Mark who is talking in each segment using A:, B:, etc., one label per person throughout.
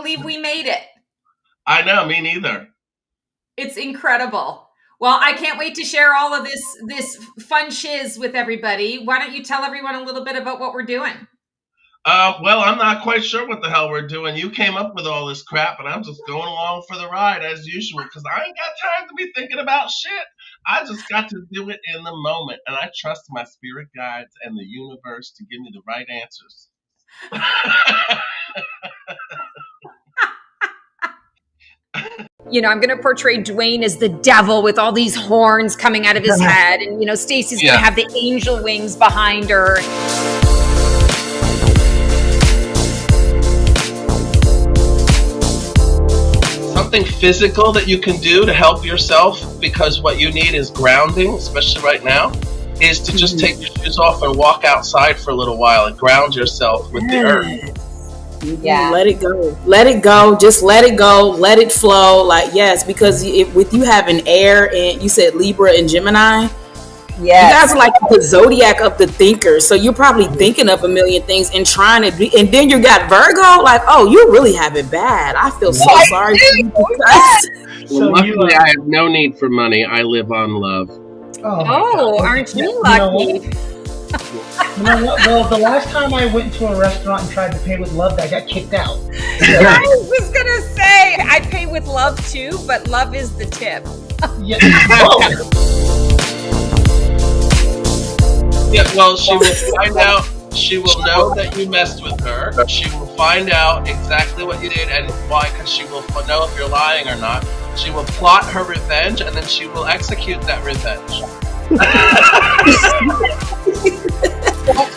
A: believe we made it.
B: I know, me neither.
A: It's incredible. Well, I can't wait to share all of this fun shiz with everybody. Why don't you tell everyone a little bit about what we're doing?
B: Well, I'm not quite sure what the hell we're doing. You came up with all this crap, and I'm just going along for the ride as usual because I ain't got time to be thinking about shit. I just got to do it in the moment, and I trust my spirit guides and the universe to give me the right answers.
A: I'm going to portray Dwayne as the devil with all these horns coming out of his head, and Stacey's going to have the angel wings behind her.
B: Something physical that you can do to help yourself, because what you need is grounding, especially right now, is to just take your shoes off and walk outside for a little while and ground yourself with the earth.
C: Yeah. Let it go. Just let it go. Let it flow. Because with you having air and you said Libra and Gemini, you guys are like the zodiac of the thinkers. So you're probably thinking of a million things and trying to do, and then you got Virgo, you really have it bad. I feel so sorry for you.
B: Luckily, I have no need for money. I live on love.
A: Aren't you lucky?
D: You know what? Well, the last time I went to a restaurant and tried to pay with love, I got kicked out.
A: I was going to say, I pay with love too, but love is the tip.
B: Yeah, well, she will find out. She will know that you messed with her. She will find out exactly what you did and why, because she will know if you're lying or not. She will plot her revenge, and then she will execute that revenge.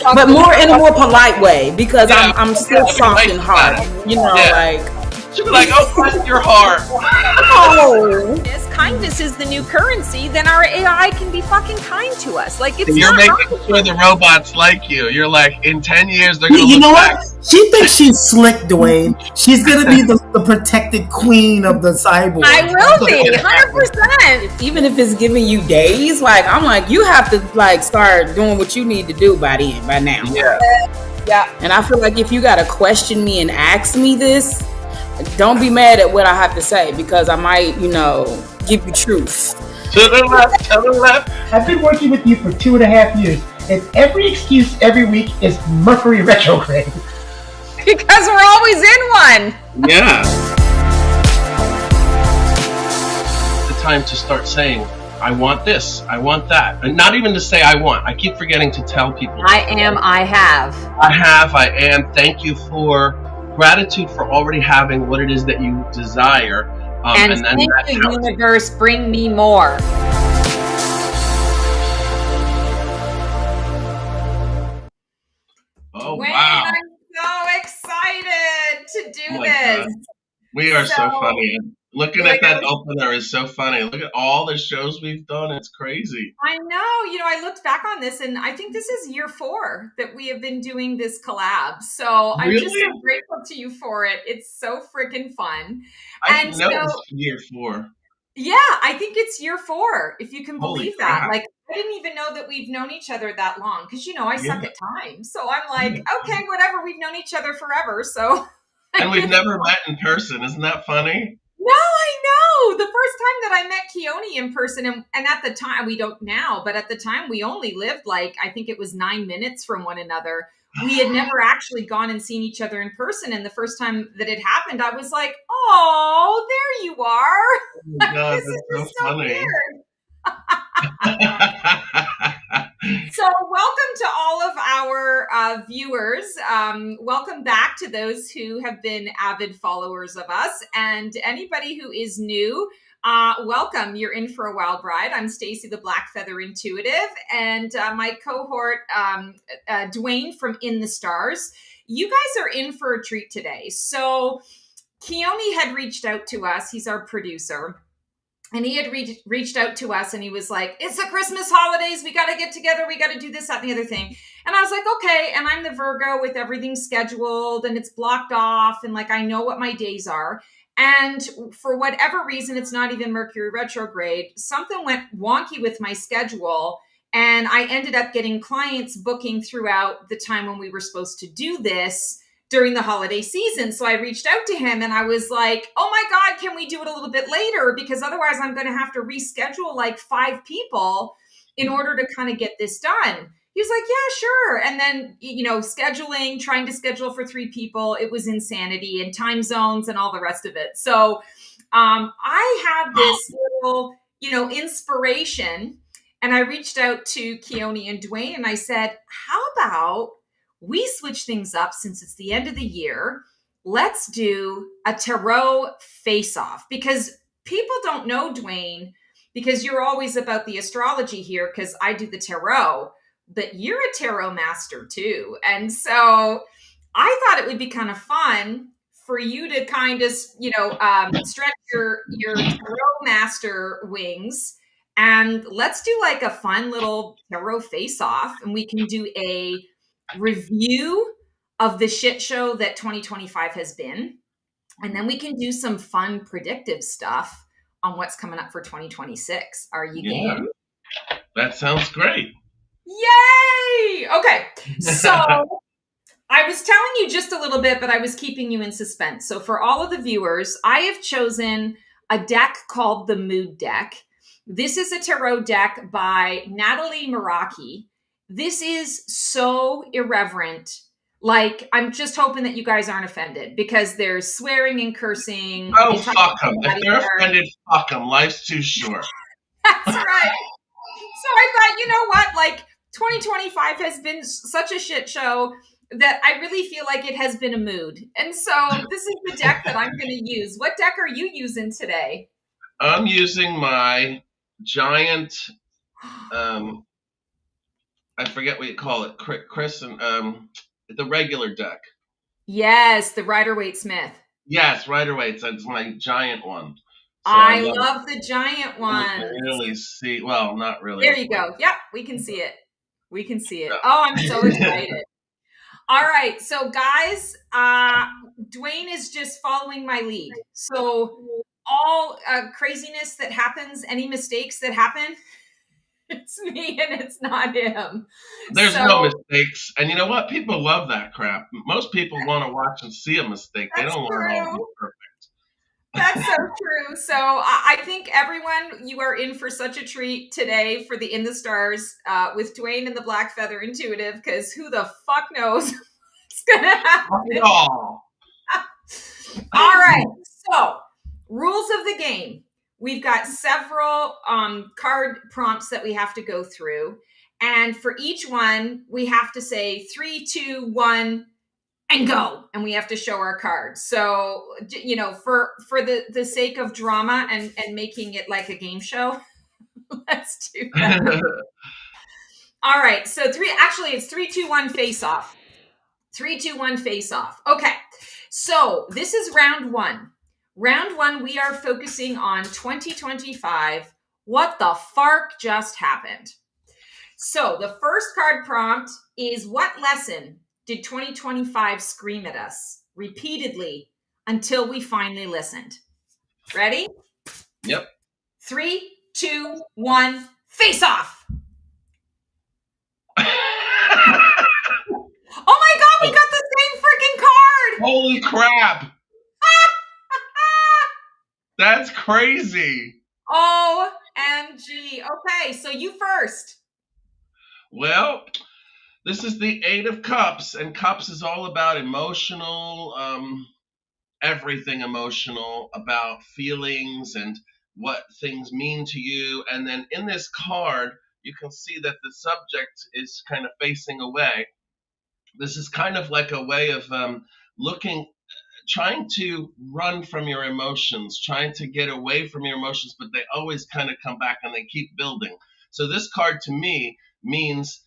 C: But in a more polite way, because I'm still soft and hard.
B: She'll be like, "Oh, bless your heart."
A: Kindness is the new currency. Then our AI can be fucking kind to us.
B: You're making sure the robots like you. You're like, in 10 years they're gonna.
D: You know what? She thinks she's slick, Dwayne. She's gonna be the protected queen of the cyborg.
A: I will be 100%.
C: Even if it's giving you days, you have to start doing what you need to do by now.
B: Yeah.
C: And I feel like if you gotta question me and ask me this, don't be mad at what I have to say, because I might, give you truth.
B: To the left.
D: I've been working with you for 2.5 years, and every excuse every week is Mercury retrograde.
A: Because we're always in one.
B: Yeah. The time to start saying, I want this, I want that. And not even to say I want. I keep forgetting to tell people.
A: I have.
B: I am. Thank you for gratitude for already having what it is that you desire.
A: And thank you, universe, bring me more.
B: Oh, wow.
A: I'm so excited to do this.
B: God. We are so funny. Looking at that opener is so funny. Look at all the shows we've done. It's crazy.
A: I know. I looked back on this, and I think this is year 4 that we have been doing this collab. So I'm just so grateful to you for it. It's so freaking fun.
B: I know it's year 4.
A: Yeah, I think it's year 4, if you can believe that. I didn't even know that we've known each other that long, because, I suck at time. So I'm like, okay, whatever. We've known each other forever. So.
B: And we've never met in person. Isn't that funny?
A: No, I know. The first time that I met Keone in person, and at the time, we don't now, but at the time we only lived I think it was 9 minutes from one another. We had never actually gone and seen each other in person. And the first time that it happened, I was like, oh, there you are.
B: Oh my God, this is so funny.
A: Weird. So welcome to all of our viewers. Welcome back to those who have been avid followers of us, and anybody who is new, welcome. You're in for a wild ride. I'm Stacey the Black Feather Intuitive, and my cohort, Dwayne from In the Stars. You guys are in for a treat today. So Keone had reached out to us. He's our producer. And he had reached out to us, and he was like, it's the Christmas holidays. We got to get together. We got to do this, that, and the other thing. And I was like, okay. And I'm the Virgo with everything scheduled and it's blocked off. And I know what my days are. And for whatever reason, it's not even Mercury retrograde. Something went wonky with my schedule. And I ended up getting clients booking throughout the time when we were supposed to do this during the holiday season. So I reached out to him and I was like, oh my God, can we do it a little bit later? Because otherwise I'm going to have to reschedule like 5 people in order to kind of get this done. He was like, yeah, sure. And then, trying to schedule for 3 people, it was insanity, and time zones and all the rest of it. So I had this little, inspiration, and I reached out to Keone and Dwayne and I said, how about we switch things up since it's the end of the year? Let's do a tarot face-off, because people don't know, Dwayne, because you're always about the astrology here, because I do the tarot, but you're a tarot master too. And so I thought it would be kind of fun for you to kind of, stretch your tarot master wings, and let's do like a fun little tarot face-off, and we can do a review of the shit show that 2025 has been. And then we can do some fun predictive stuff on what's coming up for 2026. Are you game?
B: That sounds great.
A: Yay! Okay. So I was telling you just a little bit, but I was keeping you in suspense. So for all of the viewers, I have chosen a deck called the Mood Deck. This is a tarot deck by Natalie Meraki. This is so irreverent. Like, I'm just hoping that you guys aren't offended, because there's swearing and cursing.
B: Oh, fuck them. If they're offended, fuck them. Life's too short.
A: That's right. So I thought, you know what? Like, 2025 has been such a shit show that I really feel like it has been a mood. And so this is the deck that I'm going to use. What deck are you using today?
B: I'm using my giant, I forget what you call it, Chris, and the regular deck.
A: Yes, the Rider-Waite-Smith.
B: Yes, Rider-Waite. That's my giant one.
A: So I love the giant one.
B: You can really see. Well, not really.
A: There you go. Yep, we can see it. We can see it. Oh, I'm so excited. All right. So, guys, Dwayne is just following my lead. So, all craziness that happens, any mistakes that happen, it's me and it's not him.
B: There's no mistakes. And you know what? People love that crap. Most people want to watch and see a mistake. They don't want it all to be perfect.
A: That's so true. So I think everyone, you are in for such a treat today for the In the Stars with Dwayne and the Black Feather Intuitive, because who the fuck knows what's going to happen. All right. So, rules of the game. We've got several card prompts that we have to go through. And for each one, we have to say 3, 2, 1, and go. And we have to show our cards. So, for the sake of drama and making it like a game show, let's do that. All right. So it's 3, 2, 1 face off. 3, 2, 1 face off. Okay. So this is round 1. Round 1, we are focusing on 2025. What the fark just happened? So the first card prompt is, what lesson did 2025 scream at us repeatedly until we finally listened? Ready?
B: Yep.
A: 3, 2, 1, face off. Oh my God, we got the same freaking card.
B: Holy crap. That's crazy.
A: OMG. Okay, so you first.
B: Well, this is the 8 of Cups, and Cups is all about emotional, everything emotional, about feelings and what things mean to you. And then in this card, you can see that the subject is kind of facing away. This is kind of like a way of trying to run from your emotions, trying to get away from your emotions, but they always kind of come back and they keep building. So this card to me means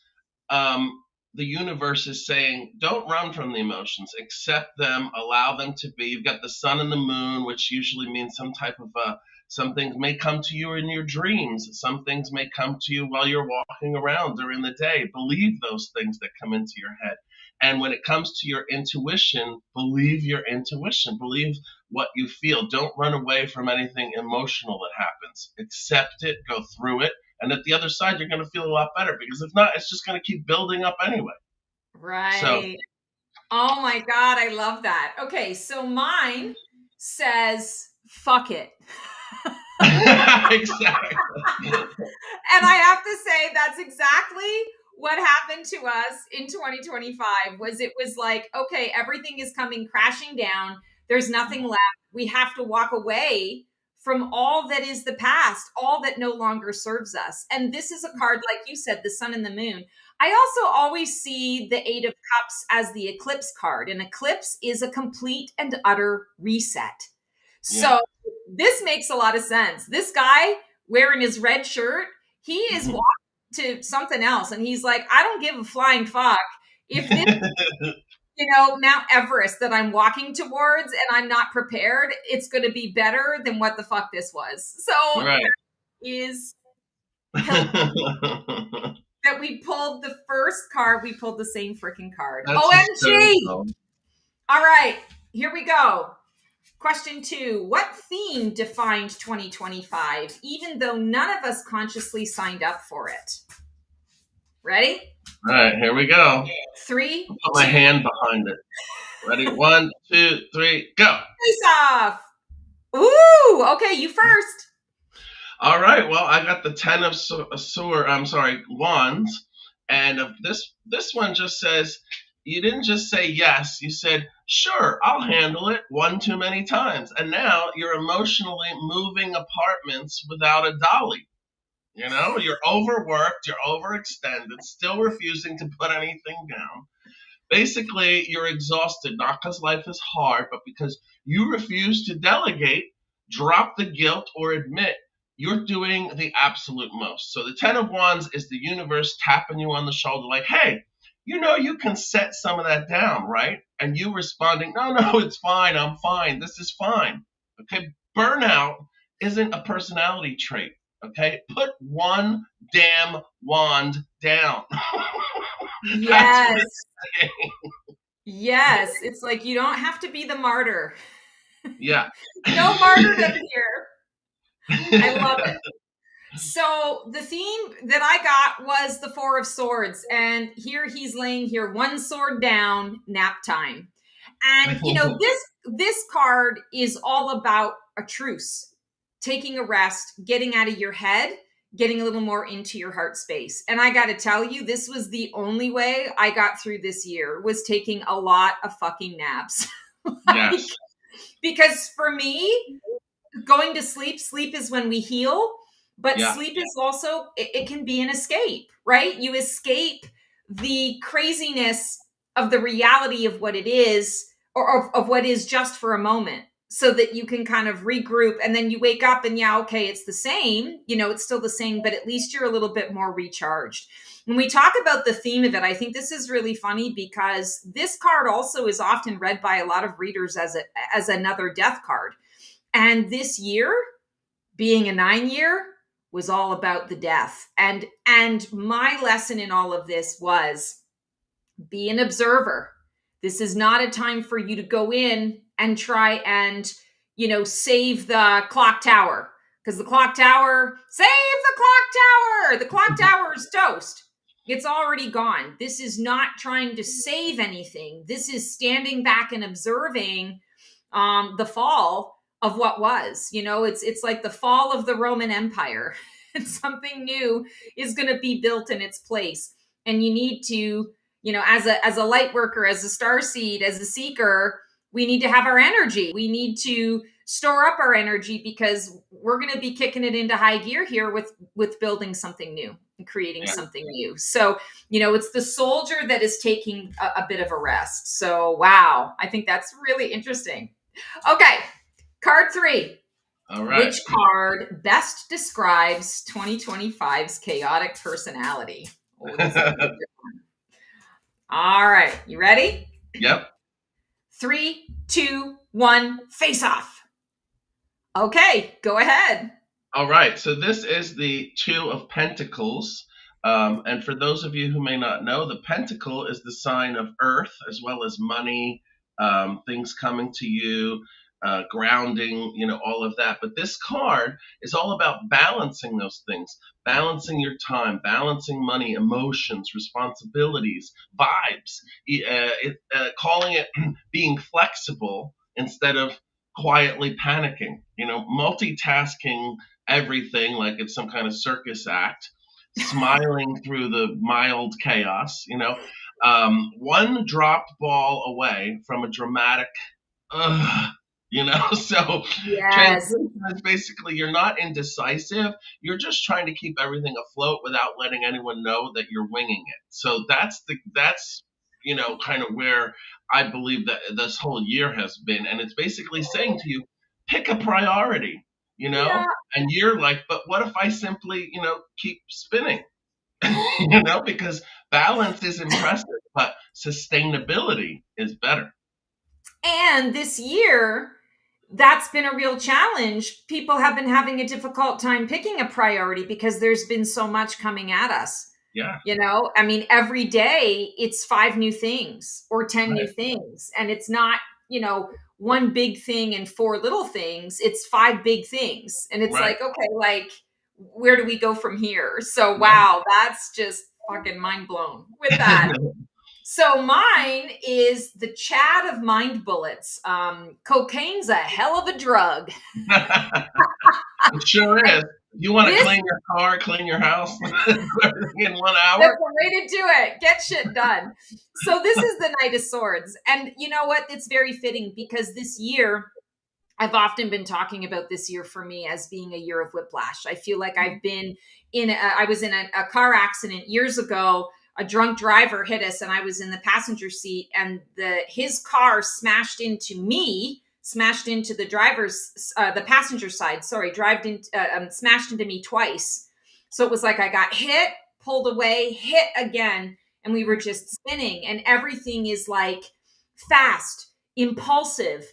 B: the universe is saying, don't run from the emotions, accept them, allow them to be. You've got the sun and the moon, which usually means some type of some things may come to you in your dreams. Some things may come to you while you're walking around during the day. Believe those things that come into your head. And when it comes to your intuition, believe your intuition. Believe what you feel. Don't run away from anything emotional that happens. Accept it, go through it. And at the other side, you're going to feel a lot better, because if not, it's just going to keep building up anyway.
A: Right.
B: So
A: Oh my God, I love that. Okay, so mine says, fuck it.
B: Exactly.
A: And I have to say, that's exactly what happened to us in 2025. Was it was like, okay, everything is coming crashing down. There's nothing left. We have to walk away from all that is the past, all that no longer serves us. And this is a card, like you said, the sun and the moon. I also always see the Eight of Cups as the eclipse card. An eclipse is a complete and utter reset. So this makes a lot of sense. This guy wearing his red shirt, he is walking to something else. And he's like, I don't give a flying fuck if this, Mount Everest that I'm walking towards and I'm not prepared, it's going to be better than what the fuck this was. So
B: Right.
A: that is that we pulled the first card. We pulled the same freaking card.
B: That's
A: OMG.
B: hysterical.
A: All right, here we go. Question 2. What theme defined 2025, even though none of us consciously signed up for it? Ready?
B: All right, here we go.
A: 3.
B: I'll put my hand behind it. Ready? 1, 2, 3, go.
A: Face off. Ooh, okay, you first.
B: All right. Well, I got the 10 of wands, and this one just says, you didn't just say yes. You said, sure, I'll handle it one too many times. And now you're emotionally moving apartments without a dolly. You're overworked, you're overextended, still refusing to put anything down. Basically, you're exhausted, not because life is hard, but because you refuse to delegate, drop the guilt, or admit you're doing the absolute most. So the 10 of wands is the universe tapping you on the shoulder like, hey, you can set some of that down, right? And you responding, no, it's fine. I'm fine. This is fine. Okay. Burnout isn't a personality trait. Okay. Put one damn wand down.
A: Yes. Yes. It's like, you don't have to be the martyr.
B: Yeah.
A: No martyrdom here. I love it. So the theme that I got was the 4 of Swords, and here he's laying here, one sword down, nap time. And this card is all about a truce, taking a rest, getting out of your head, getting a little more into your heart space. And I got to tell you, this was the only way I got through this year, was taking a lot of fucking naps.
B: Yes.
A: Because for me, going to sleep is when we heal. But sleep is also, it can be an escape, right? You escape the craziness of the reality of what it is, or of what is just for a moment, so that you can kind of regroup, and then you wake up and okay, it's the same, it's still the same, but at least you're a little bit more recharged. When we talk about the theme of it, I think this is really funny because this card also is often read by a lot of readers as another death card. And this year, being a 9-year, was all about the death. And my lesson in all of this was, be an observer. This is not a time for you to go in and try and, save the clock tower. Because the clock tower, save the clock tower! The clock tower is toast. It's already gone. This is not trying to save anything. This is standing back and observing the fall of what was. It's like the fall of the Roman Empire, and something new is going to be built in its place. And you need to, as a light worker, as a starseed, as a seeker, we need to have our energy. We need to store up our energy, because we're going to be kicking it into high gear here with building something new and creating something new. So, it's the soldier that is taking a bit of a rest. So, wow, I think that's really interesting. Okay. Card 3.
B: All right.
A: Which card best describes 2025's chaotic personality? All right. You ready?
B: Yep.
A: 3, 2, 1, face off. Okay, go ahead.
B: All right. So this is the 2 of Pentacles. And for those of you who may not know, the pentacle is the sign of earth, as well as money, things coming to you. grounding, all of that. But this card is all about balancing those things, balancing your time, balancing money, emotions, responsibilities, vibes, calling it being flexible instead of quietly panicking, multitasking everything like it's some kind of circus act, smiling through the mild chaos, one dropped ball away from a dramatic, so
A: Yes.
B: transition is basically you're not indecisive. You're just trying to keep everything afloat without letting anyone know that you're winging it. So that's kind of where I believe that this whole year has been. And it's basically saying to you, pick a priority,
A: Yeah.
B: and you're like, but what if I simply, keep spinning, because balance is impressive, but sustainability is better.
A: And this year, that's been a real challenge. People have been having a difficult time picking a priority because there's been so much coming at us.
B: Yeah.
A: I mean, every day it's 5 new things or 10 new things. And it's not, one big thing and 4 little things. It's 5 big things. And it's like, okay, like, where do we go from here? So, wow, that's just fucking mind blown with that. So mine is the Chad of mind bullets. Cocaine's a hell of a drug.
B: It sure is. You want to clean your car, clean your house in 1 hour?
A: That's the way to do it. Get shit done. So this is the Knight of Swords. And you know what? It's very fitting because this year, I've often been talking about this year for me as being a year of whiplash. I feel like I've been I was in a car accident years ago. A drunk driver hit us and I was in the passenger seat and his car smashed into me, smashed into the the passenger side, smashed into me twice. So it was like I got hit, pulled away, hit again, and we were just spinning and everything is like fast, impulsive.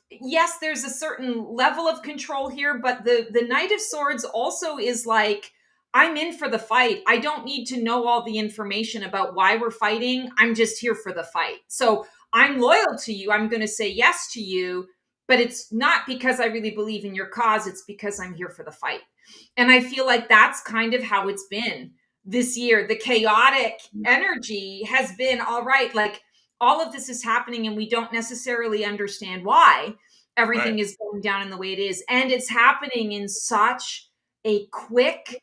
A: Yes, there's a certain level of control here, but the Knight of Swords also is like, I'm in for the fight. I don't need to know all the information about why we're fighting. I'm just here for the fight. So I'm loyal to you. I'm going to say yes to you, but it's not because I really believe in your cause. It's because I'm here for the fight. And I feel like that's kind of how it's been this year. The chaotic energy has been all right. Like all of this is happening and we don't necessarily understand why everything is going down in the way it is. And it's happening in such a quick,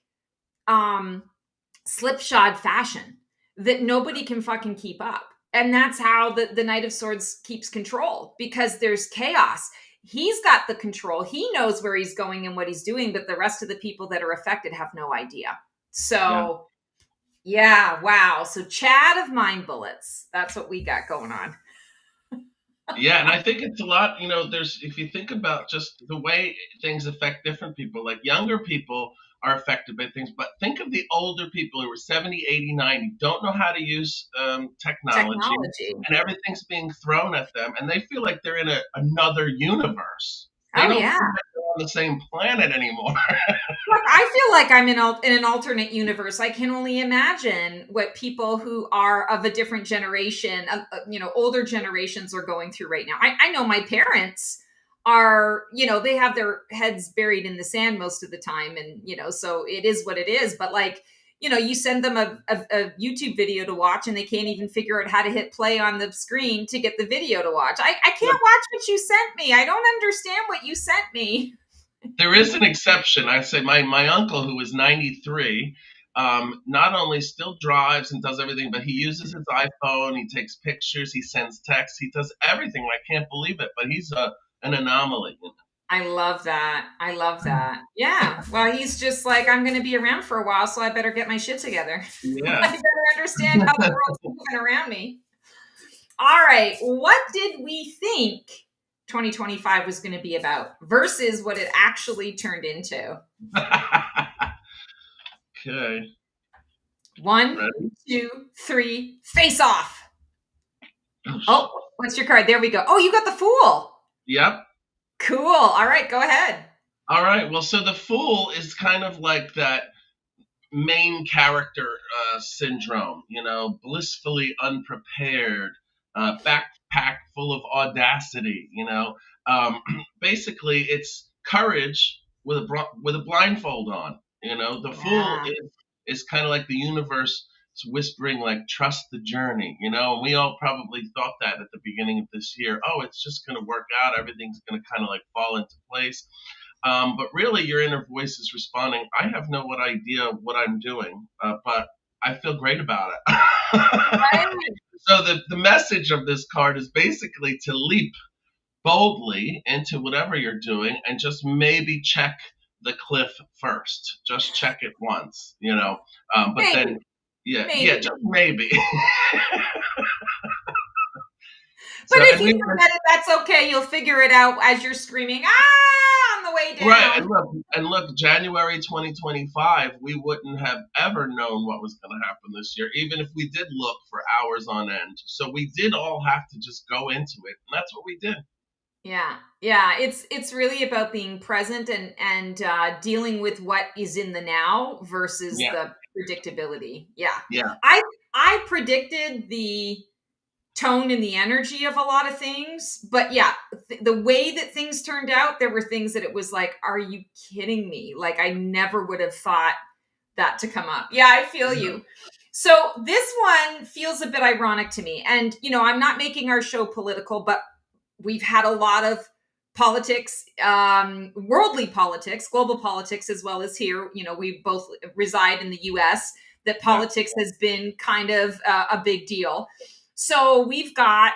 A: slipshod fashion that nobody can fucking keep up. And that's how the Knight of Swords keeps control because there's chaos. He's got the control. He knows where he's going and what he's doing, but the rest of the people that are affected have no idea. So yeah, wow. So Chad of mind bullets. That's what we got going on.
B: Yeah, and I think it's a lot, if you think about just the way things affect different people, like younger people are affected by things, but think of the older people who are 70, 80, 90, don't know how to use technology, and everything's being thrown at them, and they feel like they're in another universe. They don't feel like they're on the same planet anymore.
A: Look, I feel like I'm in an alternate universe. I can only imagine what people who are of a different generation, older generations are going through right now. I know my parents are, they have their heads buried in the sand most of the time. And, so it is what it is. But like, you send them a YouTube video to watch and they can't even figure out how to hit play on the screen to get the video to watch. I can't watch what you sent me. I don't understand what you sent me.
B: There is an exception. I say my uncle, who is 93, not only still drives and does everything, but he uses his iPhone. He takes pictures. He sends texts. He does everything. I can't believe it, but he's an anomaly.
A: I love that. Yeah. Well, he's just like, I'm going to be around for a while, so I better get my shit together.
B: Yeah.
A: I better understand how the world's moving around me. All right. What did we think 2025 was going to be about versus what it actually turned into?
B: Okay.
A: 1,
B: Ready?
A: 2, 3, face off. Oh, what's your card? There we go. Oh, you got the Fool.
B: Yep.
A: Cool. All right, go ahead.
B: All right. Well, so the Fool is kind of like that main character syndrome, blissfully unprepared, backpack full of audacity, basically it's courage with a blindfold on. The fool is kind of like the universe whispering, like, trust the journey. And we all probably thought that at the beginning of this year. Oh, it's just going to work out. Everything's going to kind of like fall into place. But really, your inner voice is responding. I have no idea what I'm doing, but I feel great about it. Right. So the message of this card is basically to leap boldly into whatever you're doing and just maybe check the cliff first. Just check it once, but maybe. Then, yeah, just maybe.
A: But if you forget it, that's okay. You'll figure it out as you're screaming, on the way down.
B: Right, and look, January 2025, we wouldn't have ever known what was going to happen this year, even if we did look for hours on end. So we did all have to just go into it, and that's what we did.
A: Yeah. It's really about being present and dealing with what is in the now versus the predictability. Yeah. I predicted the tone and the energy of a lot of things, but the way that things turned out, there were things that it was like, are you kidding me? Like, I never would have thought that to come up. Yeah, I feel you. So this one feels a bit ironic to me. And, I'm not making our show political, but we've had a lot of politics, worldly politics, global politics, as well as here. We both reside in the US, that politics has been kind of a big deal. So we've got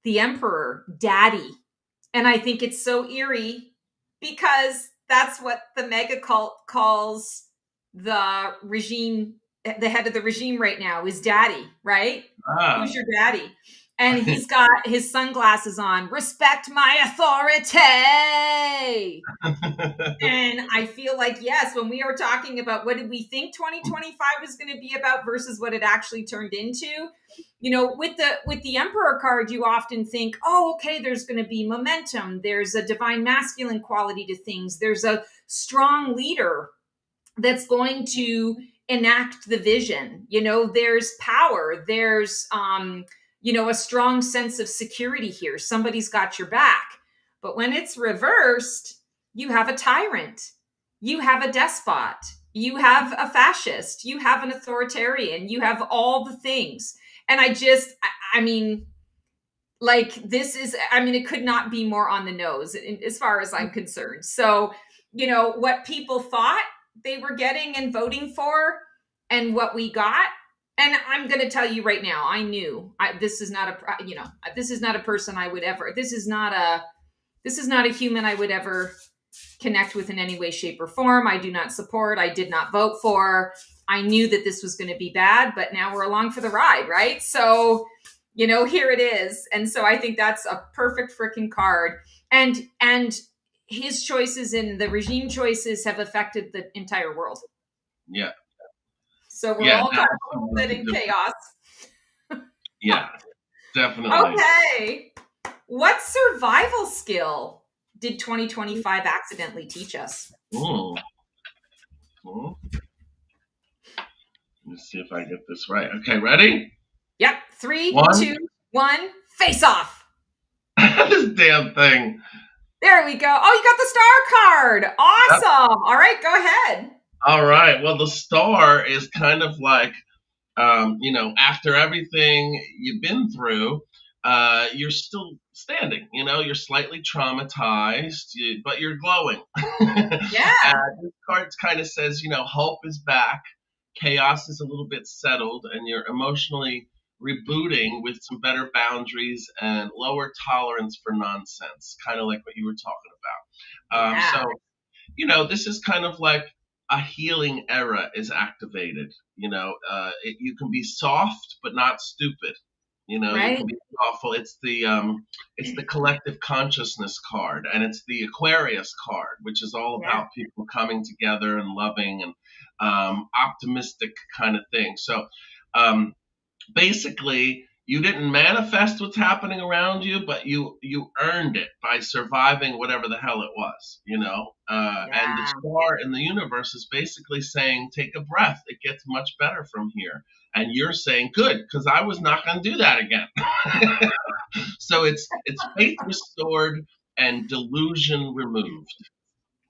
A: the Emperor, Daddy. And I think it's so eerie because that's what the mega cult calls the regime, the head of the regime right now is Daddy, right? Who's your daddy? And he's got his sunglasses on. Respect my authority. And I feel like, yes, when we are talking about what did we think 2025 was going to be about versus what it actually turned into, with the Emperor card, you often think, oh, okay, there's going to be momentum. There's a divine masculine quality to things. There's a strong leader that's going to enact the vision. There's power. There's, a strong sense of security here. Somebody's got your back. But when it's reversed, you have a tyrant. You have a despot. You have a fascist. You have an authoritarian. You have all the things. And it could not be more on the nose as far as I'm concerned. So, what people thought they were getting and voting for and what we got. And I'm going to tell you right now, I knew this is not a person I would ever, this is not a human I would ever connect with in any way, shape, or form. I do not support. I did not vote for. I knew that this was going to be bad, but now we're along for the ride, right? So, here it is. And so I think that's a perfect freaking card. And his choices and the regime choices have affected the entire world.
B: Yeah.
A: So we're all kind of in chaos.
B: Yeah, definitely.
A: Okay. What survival skill did 2025 accidentally teach us?
B: Let me see if I get this right. Okay, ready?
A: Yep. 3, 2, 1, face off.
B: This damn thing.
A: There we go. Oh, you got the star card. Awesome. Yep. All right, go ahead.
B: All right. Well, the star is kind of like, after everything you've been through, you're still standing. You're slightly traumatized, but you're glowing.
A: Yeah.
B: This card kind of says, hope is back. Chaos is a little bit settled, and you're emotionally rebooting with some better boundaries and lower tolerance for nonsense, kind of like what you were talking about. So, this is kind of like a healing era is activated. You can be soft but not stupid.
A: Right.
B: You can be thoughtful. It's the collective consciousness card, and it's the Aquarius card, which is all about people coming together and loving and optimistic kind of thing. So basically, you didn't manifest what's happening around you, but you earned it by surviving whatever the hell it was, And the star in the universe is basically saying, take a breath. It gets much better from here. And you're saying, good, because I was not going to do that again. So it's faith restored and delusion removed.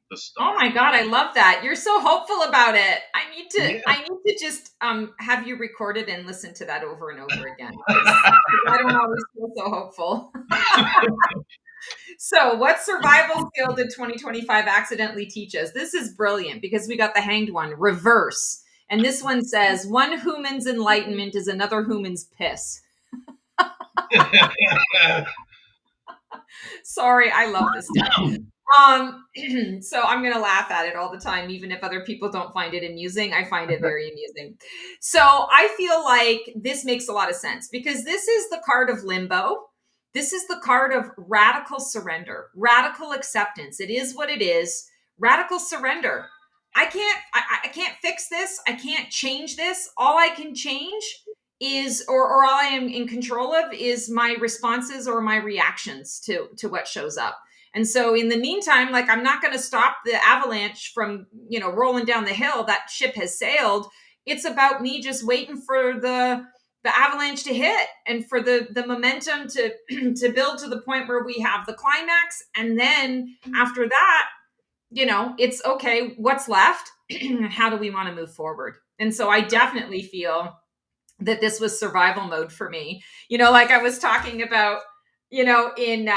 B: The
A: Oh
B: star.
A: my God, I love that. You're so hopeful about it. I need
B: Yeah.
A: to just have you recorded and listen to that over and over again. I don't always feel so hopeful. So, what survival skill did 2025 accidentally teach us? This is brilliant because we got the hanged one, reverse. And this one says, one human's enlightenment is another human's piss. Sorry, I love this stuff. So I'm going to laugh at it all the time, even if other people don't find it amusing. I find it very amusing. So I feel like this makes a lot of sense because this is the card of limbo. This is the card of radical surrender, radical acceptance. It is what it is. Radical surrender. I can't fix this. I can't change this. All I can change is, or all I am in control of is my responses or my reactions to what shows up. And so in the meantime, like, I'm not going to stop the avalanche from, rolling down the hill. That ship has sailed. It's about me just waiting for the avalanche to hit and for the momentum to build to the point where we have the climax. And then after that, it's okay, what's left? How do we want to move forward? And so I definitely feel that this was survival mode for me. Like I was talking about, in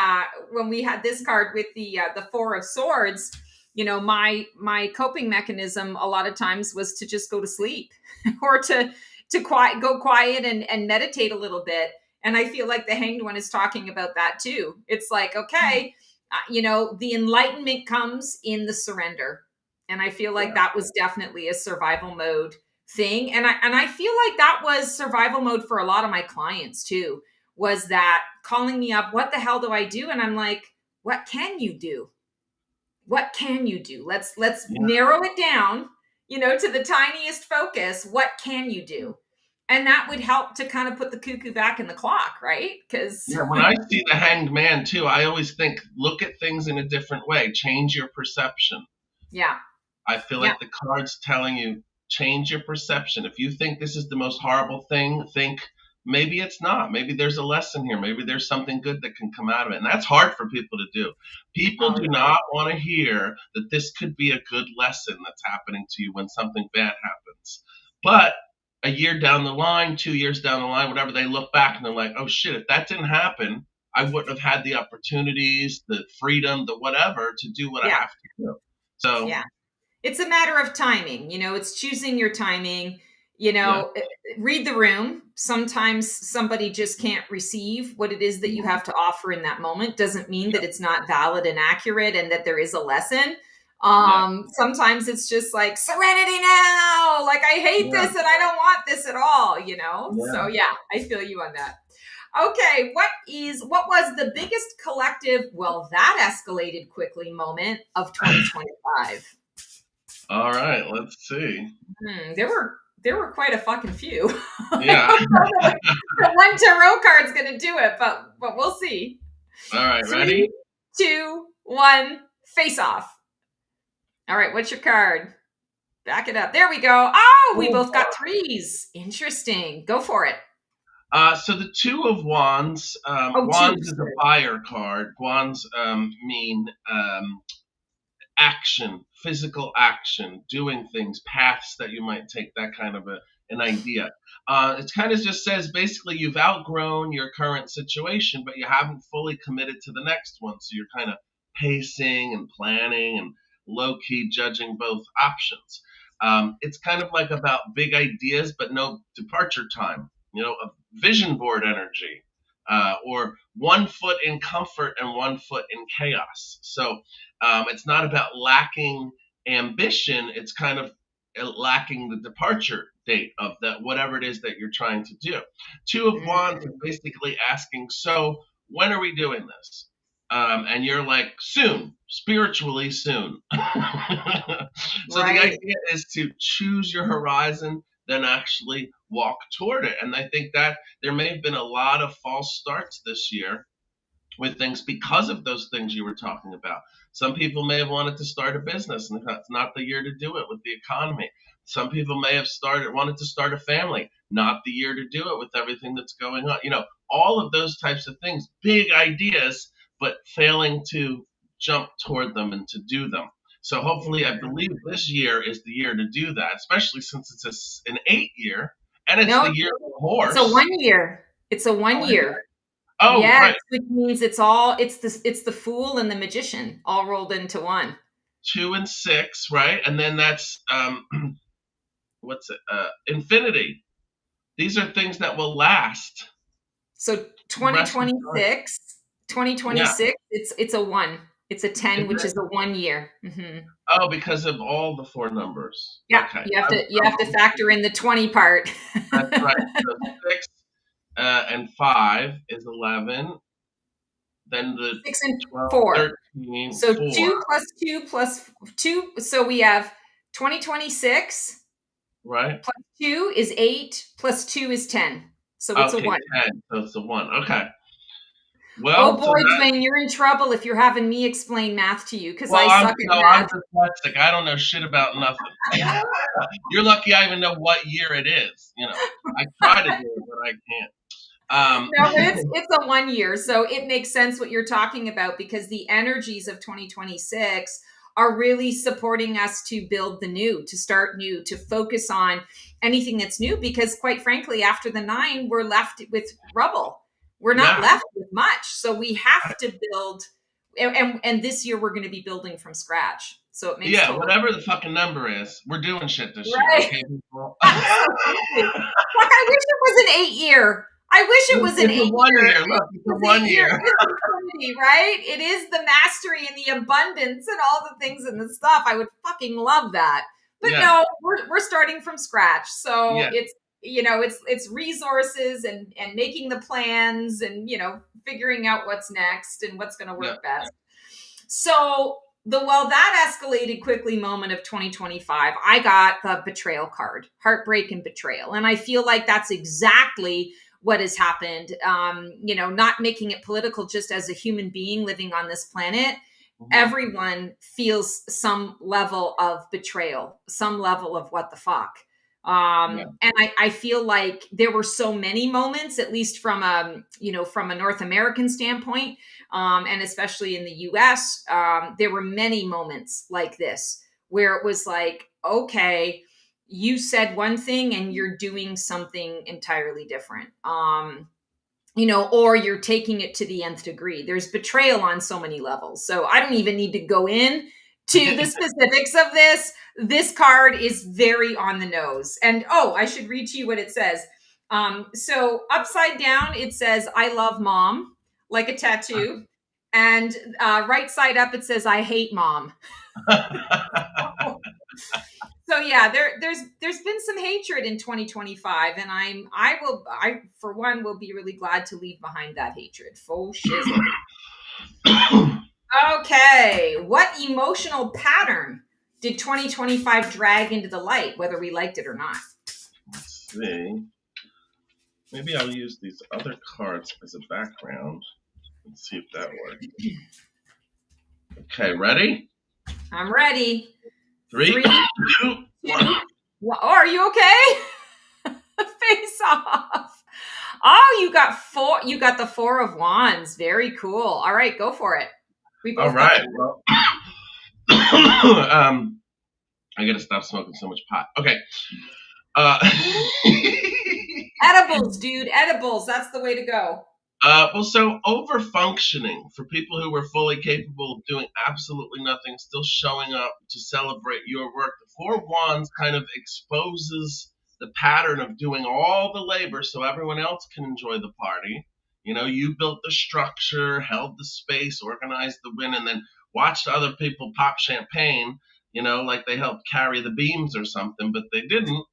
A: when we had this card with the Four of Swords, my coping mechanism a lot of times was to just go to sleep or to go quiet and meditate a little bit. And I feel like the Hanged One is talking about that too. It's like, okay, the enlightenment comes in the surrender. And I feel like that was definitely a survival mode thing. And I feel like that was survival mode for a lot of my clients too, was that calling me up, what the hell do I do? And I'm like, what can you do? What can you do? Let's narrow it down, to the tiniest focus. What can you do? And that would help to kind of put the cuckoo back in the clock, right? Because
B: when I see the Hanged Man too, I always think, look at things in a different way. Change your perception.
A: Yeah.
B: I feel like the card's telling you, change your perception. If you think this is the most horrible thing, think maybe it's not. Maybe there's a lesson here. Maybe there's something good that can come out of it. And that's hard for people to do. People do not want to hear that this could be a good lesson that's happening to you when something bad happens. But a year down the line, 2 years down the line, whatever, they look back and they're like, oh shit, if that didn't happen, I wouldn't have had the opportunities, the freedom, the whatever to do what I have to do. So
A: it's a matter of timing. It's choosing your timing. Read the room. Sometimes somebody just can't receive what it is that you have to offer in that moment. Doesn't mean that it's not valid and accurate and that there is a lesson. Sometimes it's just like serenity now. Like, I hate this and I don't want this at all, So I feel you on that. Okay. What was the biggest collective, well, that escalated quickly moment of 2025?
B: All right, let's see.
A: There were quite a fucking few.
B: Yeah.
A: The one tarot card's gonna do it, but we'll see.
B: All right, ready?
A: 3, 2, 1, face off. All right, what's your card? Back it up. There we go. Oh, we both got 3s. Interesting. Go for it.
B: So the Two of Wands. Wands is a fire card. Wands mean action, physical action, doing things, paths that you might take, that kind of an idea. It kind of just says basically you've outgrown your current situation, but you haven't fully committed to the next one. So you're kind of pacing and planning and low-key judging both options. It's kind of like about big ideas, but no departure time, a vision board energy, or 1 foot in comfort and 1 foot in chaos. So it's not about lacking ambition. It's kind of lacking the departure date of that, whatever it is that you're trying to do. Two of Wands is basically asking, so when are we doing this? And you're like, soon, spiritually soon. So the idea is to choose your horizon, then actually walk toward it. And I think that there may have been a lot of false starts this year with things because of those things you were talking about. Some people may have wanted to start a business, and that's not the year to do it with the economy. Some people may have wanted to start a family, not the year to do it with everything that's going on. All of those types of things, big ideas, but failing to jump toward them and to do them. So hopefully, I believe this year is the year to do that, especially since it's an 8-year and it's the year of the horse.
A: It's a 1 year. It's a 1 year.
B: Oh,
A: yes,
B: right.
A: Which means it's the Fool and the Magician all rolled into one.
B: 2 and 6, right? And then that's what's it? Infinity. These are things that will last.
A: So 2026, it's a 1. It's a 10, which is a 1 year. Mm-hmm.
B: Oh, because of all the 4 numbers.
A: Yeah, okay. You have to factor in the 20 part.
B: That's right. So 6 and 5 is 11. Then the
A: 6 and
B: 12,
A: 4.
B: 13,
A: so
B: 4.
A: 2 plus 2 plus 2. So we have 2026.
B: Right.
A: Plus 2 is 8. Plus 2 is 10. So it's a 1.
B: 10. So it's a 1. Okay. Well,
A: oh boy, Dwayne, you're in trouble if you're having me explain math to you because I suck at math.
B: I'm dyslexic. I don't know shit about nothing. You're lucky I even know what year it is. I try to do it, but I can't.
A: No, it's a 1 year, so it makes sense what you're talking about because the energies of 2026 are really supporting us to build the new, to start new, to focus on anything that's new. Because quite frankly, after the 9, we're left with rubble. We're not left with much. So we have to build. And this year we're going to be building from scratch. So it makes
B: whatever the fucking number is, we're doing shit this year. Okay, people?
A: Like, I wish it was an 8-year. I wish it was an 8 year.
B: Look, it's a 1 year.
A: Right? It is the mastery and the abundance and all the things and the stuff. I would fucking love that. But no, we're starting from scratch. So it's it's resources and making the plans and figuring out what's next and what's going to work best. So that escalated quickly moment of 2025, I got the betrayal card, heartbreak and betrayal. And I feel like that's exactly what has happened. Not making it political, just as a human being living on this planet, everyone feels some level of betrayal, some level of what the fuck. And I feel like there were so many moments, at least from a North American standpoint, and especially in the US, there were many moments like this where it was like, okay, you said one thing and you're doing something entirely different. Or you're taking it to the nth degree. There's betrayal on so many levels. So I don't even need to go in to the specifics of this. This card is very on the nose. And I should read to you what it says. So upside down, it says, I love mom, like a tattoo. And right side up, it says, I hate mom. So yeah, there's been some hatred in 2025, and I for one will be really glad to leave behind that hatred. Faux shizzle. Okay, what emotional pattern did 2025 drag into the light, whether we liked it or not?
B: Let's see. Maybe I'll use these other cards as a background. Let's see if that works. Okay, ready?
A: I'm ready.
B: 3, 2, 1.
A: Are you okay? Face off. Oh, you got 4. You got the 4 of Wands. Very cool. All right, go for it.
B: All right. Well, I gotta stop smoking so much pot. Okay.
A: Edibles, dude. Edibles. That's the way to go.
B: So over-functioning for people who were fully capable of doing absolutely nothing, still showing up to celebrate your work. The 4 of Wands kind of exposes the pattern of doing all the labor so everyone else can enjoy the party. You built the structure, held the space, organized the win, and then watched other people pop champagne, like they helped carry the beams or something, but they didn't.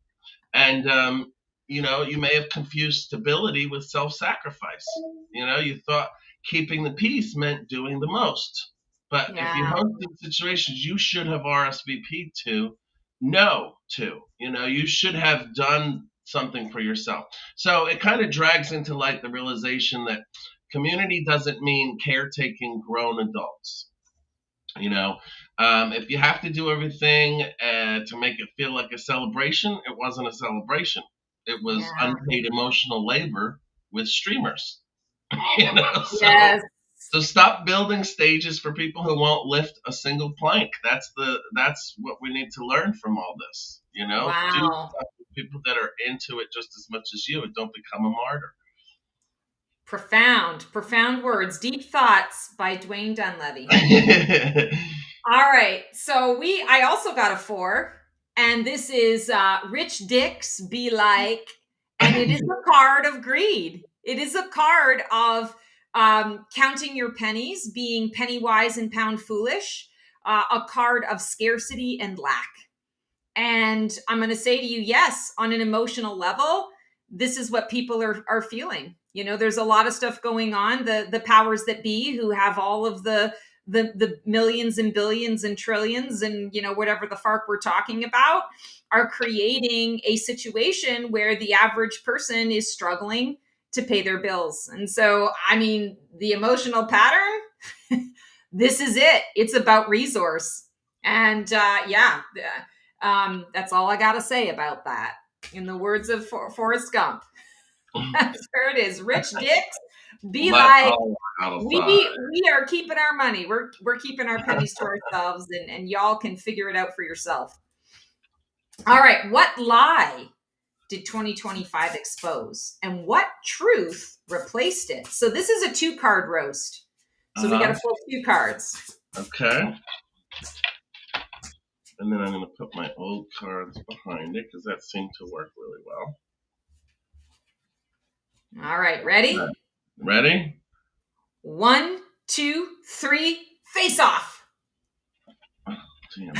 B: And, you may have confused stability with self-sacrifice. You thought keeping the peace meant doing the most. But if you hosted situations you should have RSVP'd to, you should have done something for yourself. So it kind of drags into like the realization that community doesn't mean caretaking grown adults. If you have to do everything to make it feel like a celebration, it wasn't a celebration. It was unpaid emotional labor with streamers.
A: Yes.
B: So stop building stages for people who won't lift a single plank. That's what we need to learn from all this. Do
A: Wow.
B: stuff with people that are into it just as much as you, and don't become a martyr.
A: Profound words. Deep Thoughts by Dwayne Dunleavy. All right. So I also got a 4, and this is Rich Dicks Be Like, and it is a card of greed. It is a card of counting your pennies, being penny wise and pound foolish, a card of scarcity and lack. And I'm going to say to you, yes, on an emotional level, this is what people are feeling. There's a lot of stuff going on. The powers that be, who have all of the millions and billions and trillions and, whatever the FARC we're talking about, are creating a situation where the average person is struggling to pay their bills. And so, the emotional pattern, this is it. It's about resource. And that's all I got to say about that. In the words of Forrest Gump. There it is. Rich Dicks Be Like, we are keeping our money. We're keeping our pennies to ourselves, and y'all can figure it out for yourself. All right. What lie did 2025 expose, and what truth replaced it? So this is a 2-card roast. So we got to pull 2 cards.
B: Okay. And then I'm going to put my old cards behind it because that seemed to work really well.
A: All right. Ready?
B: Ready?
A: 1, 2, 3, face off.
B: Oh, damn.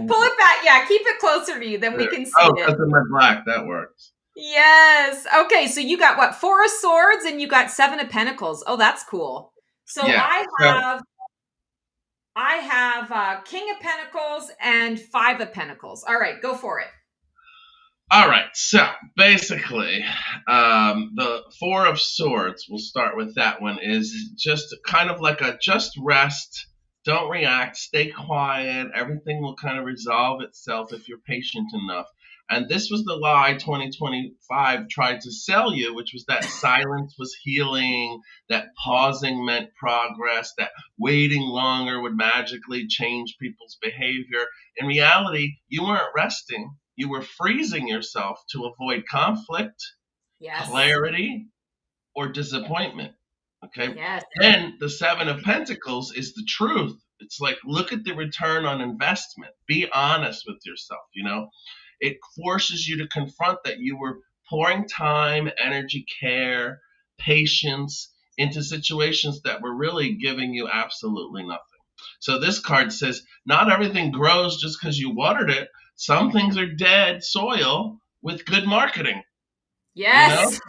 A: Pull it back. Yeah, keep it closer to you, then we can see it.
B: That's in my black. That works.
A: Yes. Okay, so you got what? 4 of Swords, and you got 7 of Pentacles. Oh, that's cool. So yeah. I have King of Pentacles and 5 of Pentacles. All right, go for it.
B: All right, so basically, the 4 of Swords, we'll start with that one, is just kind of like just rest, don't react, stay quiet, everything will kind of resolve itself if you're patient enough. And this was the lie 2025 tried to sell you, which was that silence was healing, that pausing meant progress, that waiting longer would magically change people's behavior. In reality, you weren't resting. You were freezing yourself to avoid conflict, yes, clarity, or disappointment. Okay.
A: Yes.
B: Then the 7 of Pentacles is the truth. It's like, look at the return on investment. Be honest with yourself. It forces you to confront that you were pouring time, energy, care, patience into situations that were really giving you absolutely nothing. So this card says, not everything grows just because you watered it. Some things are dead soil with good marketing.
A: Yes.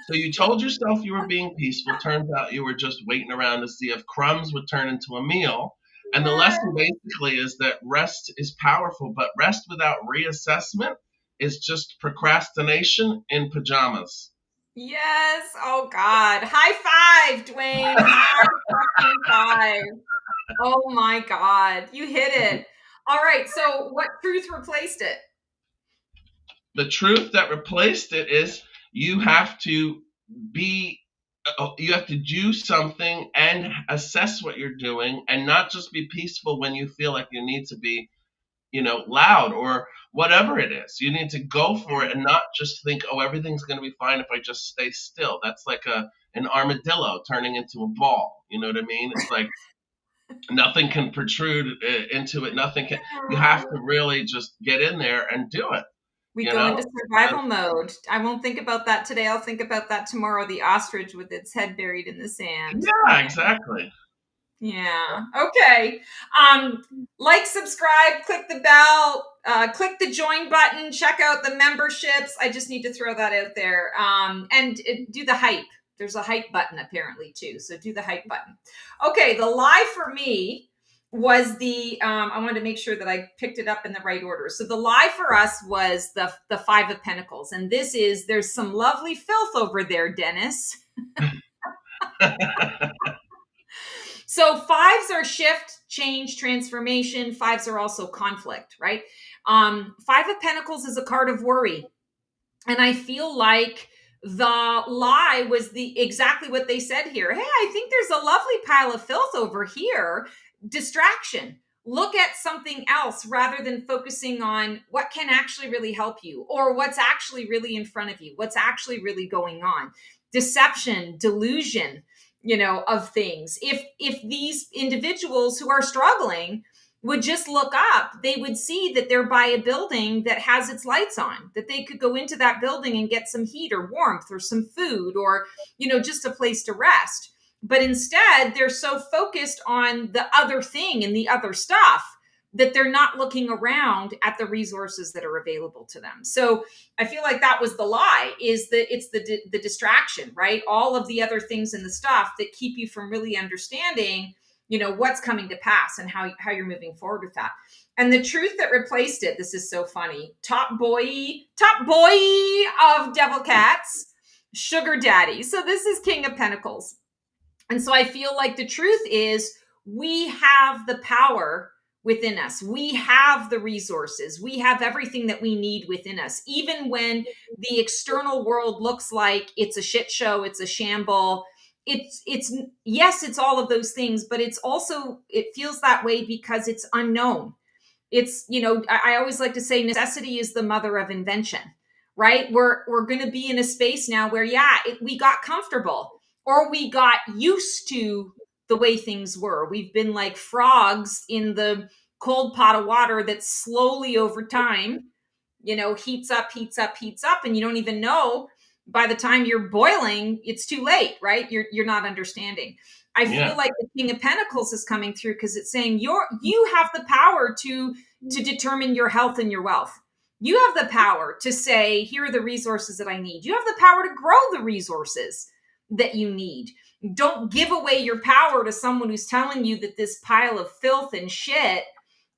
B: So you told yourself you were being peaceful. Turns out you were just waiting around to see if crumbs would turn into a meal. And the lesson basically is that rest is powerful, but rest without reassessment is just procrastination in pajamas.
A: Yes. Oh, God. High five, Dwayne. High 5. Oh, my God. You hit it. All right. So what truth replaced it?
B: The truth that replaced it is you have to do something and assess what you're doing, and not just be peaceful when you feel like you need to be, loud or whatever it is. You need to go for it and not just think, oh, everything's going to be fine if I just stay still. That's like an armadillo turning into a ball. You know what I mean? It's like nothing can protrude into it. You have to really just get in there and do it.
A: We go into survival mode. I won't think about that today. I'll think about that tomorrow. The ostrich with its head buried in the sand.
B: Yeah, exactly.
A: Yeah. Okay. Like, subscribe, click the bell, click the join button, check out the memberships. I just need to throw that out there. And do the hype. There's a hype button apparently too. So do the hype button. Okay. The lie for me was I wanted to make sure that I picked it up in the right order. So the lie for us was the 5 of Pentacles. And there's some lovely filth over there, Dennis. So 5s are shift, change, transformation. 5s are also conflict, right? 5 of Pentacles is a card of worry. And I feel like The lie was exactly what they said here. Hey, I think there's a lovely pile of filth over here. Distraction. Look at something else rather than focusing on what can actually really help you, or what's actually really in front of you, what's actually really going on. Deception, delusion, of things. If these individuals who are struggling would just look up, they would see that they're by a building that has its lights on, that they could go into that building and get some heat or warmth or some food, or, just a place to rest. But instead, they're so focused on the other thing and the other stuff that they're not looking around at the resources that are available to them. So I feel like that was the lie, is that it's the distraction, right? All of the other things and the stuff that keep you from really understanding what's coming to pass and how you're moving forward with that. And the truth that replaced it, this is so funny. Top boy of Devil Cats, Sugar Daddy. So this is King of Pentacles. And so I feel like the truth is, we have the power within us. We have the resources. We have everything that we need within us. Even when the external world looks like it's a shit show, it's a shamble, it's yes, it's all of those things, but it's also, it feels that way because it's unknown. It's, I always like to say necessity is the mother of invention, right? We're going to be in a space now where, we got comfortable, or we got used to the way things were. We've been like frogs in the cold pot of water that slowly over time, heats up, and you don't even know. By the time you're boiling, it's too late, right? You're not understanding. I feel like the King of Pentacles is coming through because it's saying you have the power to determine your health and your wealth. You have the power to say, here are the resources that I need. You have the power to grow the resources that you need. Don't give away your power to someone who's telling you that this pile of filth and shit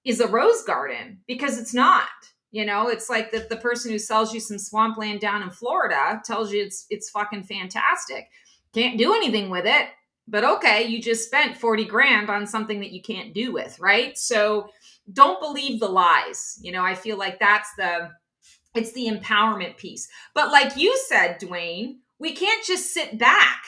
A: is a rose garden, because it's not. It's like the person who sells you some swampland down in Florida tells you it's fucking fantastic. Can't do anything with it, but okay, you just spent 40 grand on something that you can't do with, right? So don't believe the lies. I feel like it's the empowerment piece. But like you said, Dwayne, we can't just sit back.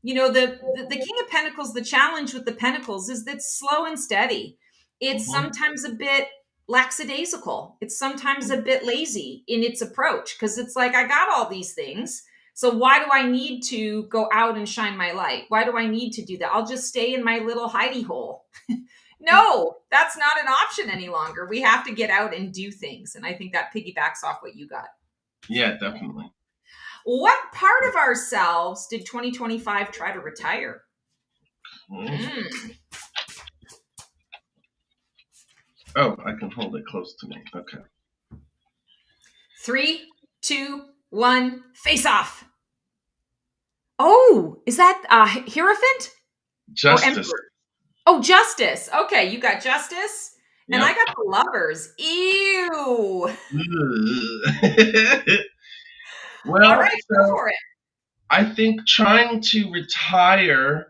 A: The King of Pentacles, the challenge with the Pentacles is that it's slow and steady. It's sometimes a bit lackadaisical. It's sometimes a bit lazy in its approach, because it's like, I got all these things, so why do I need to go out and shine my light? Why do I need to do that? I'll just stay in my little hidey hole. No, that's not an option any longer. We have to get out and do things. And I think that piggybacks off what you got.
B: Yeah, definitely.
A: What part of ourselves did 2025 try to retire?
B: Oh, I can hold it close to me. Okay.
A: 3, 2, 1, face off. Oh, is that Hierophant?
B: Justice.
A: Oh, Justice. Okay, you got Justice. And I got the Lovers. Ew.
B: Well,
A: all right, go for it.
B: I think trying to retire,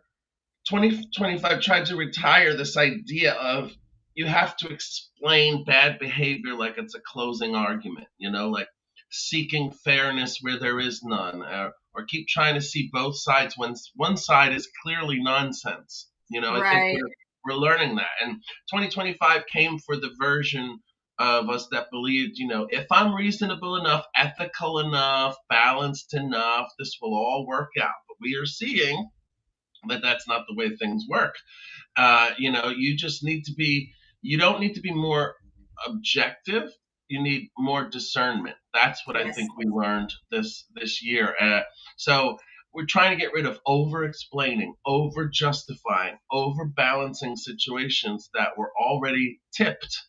B: 2025 tried to retire this idea of you have to explain bad behavior like it's a closing argument, like seeking fairness where there is none, or keep trying to see both sides when one side is clearly nonsense. I think we're learning that. And 2025 came for the version of us that believed, if I'm reasonable enough, ethical enough, balanced enough, this will all work out. But we are seeing that that's not the way things work. You just need to be, you don't need to be more objective. You need more discernment. That's what I think we learned this year. So we're trying to get rid of over-explaining, over-justifying, over-balancing situations that were already tipped.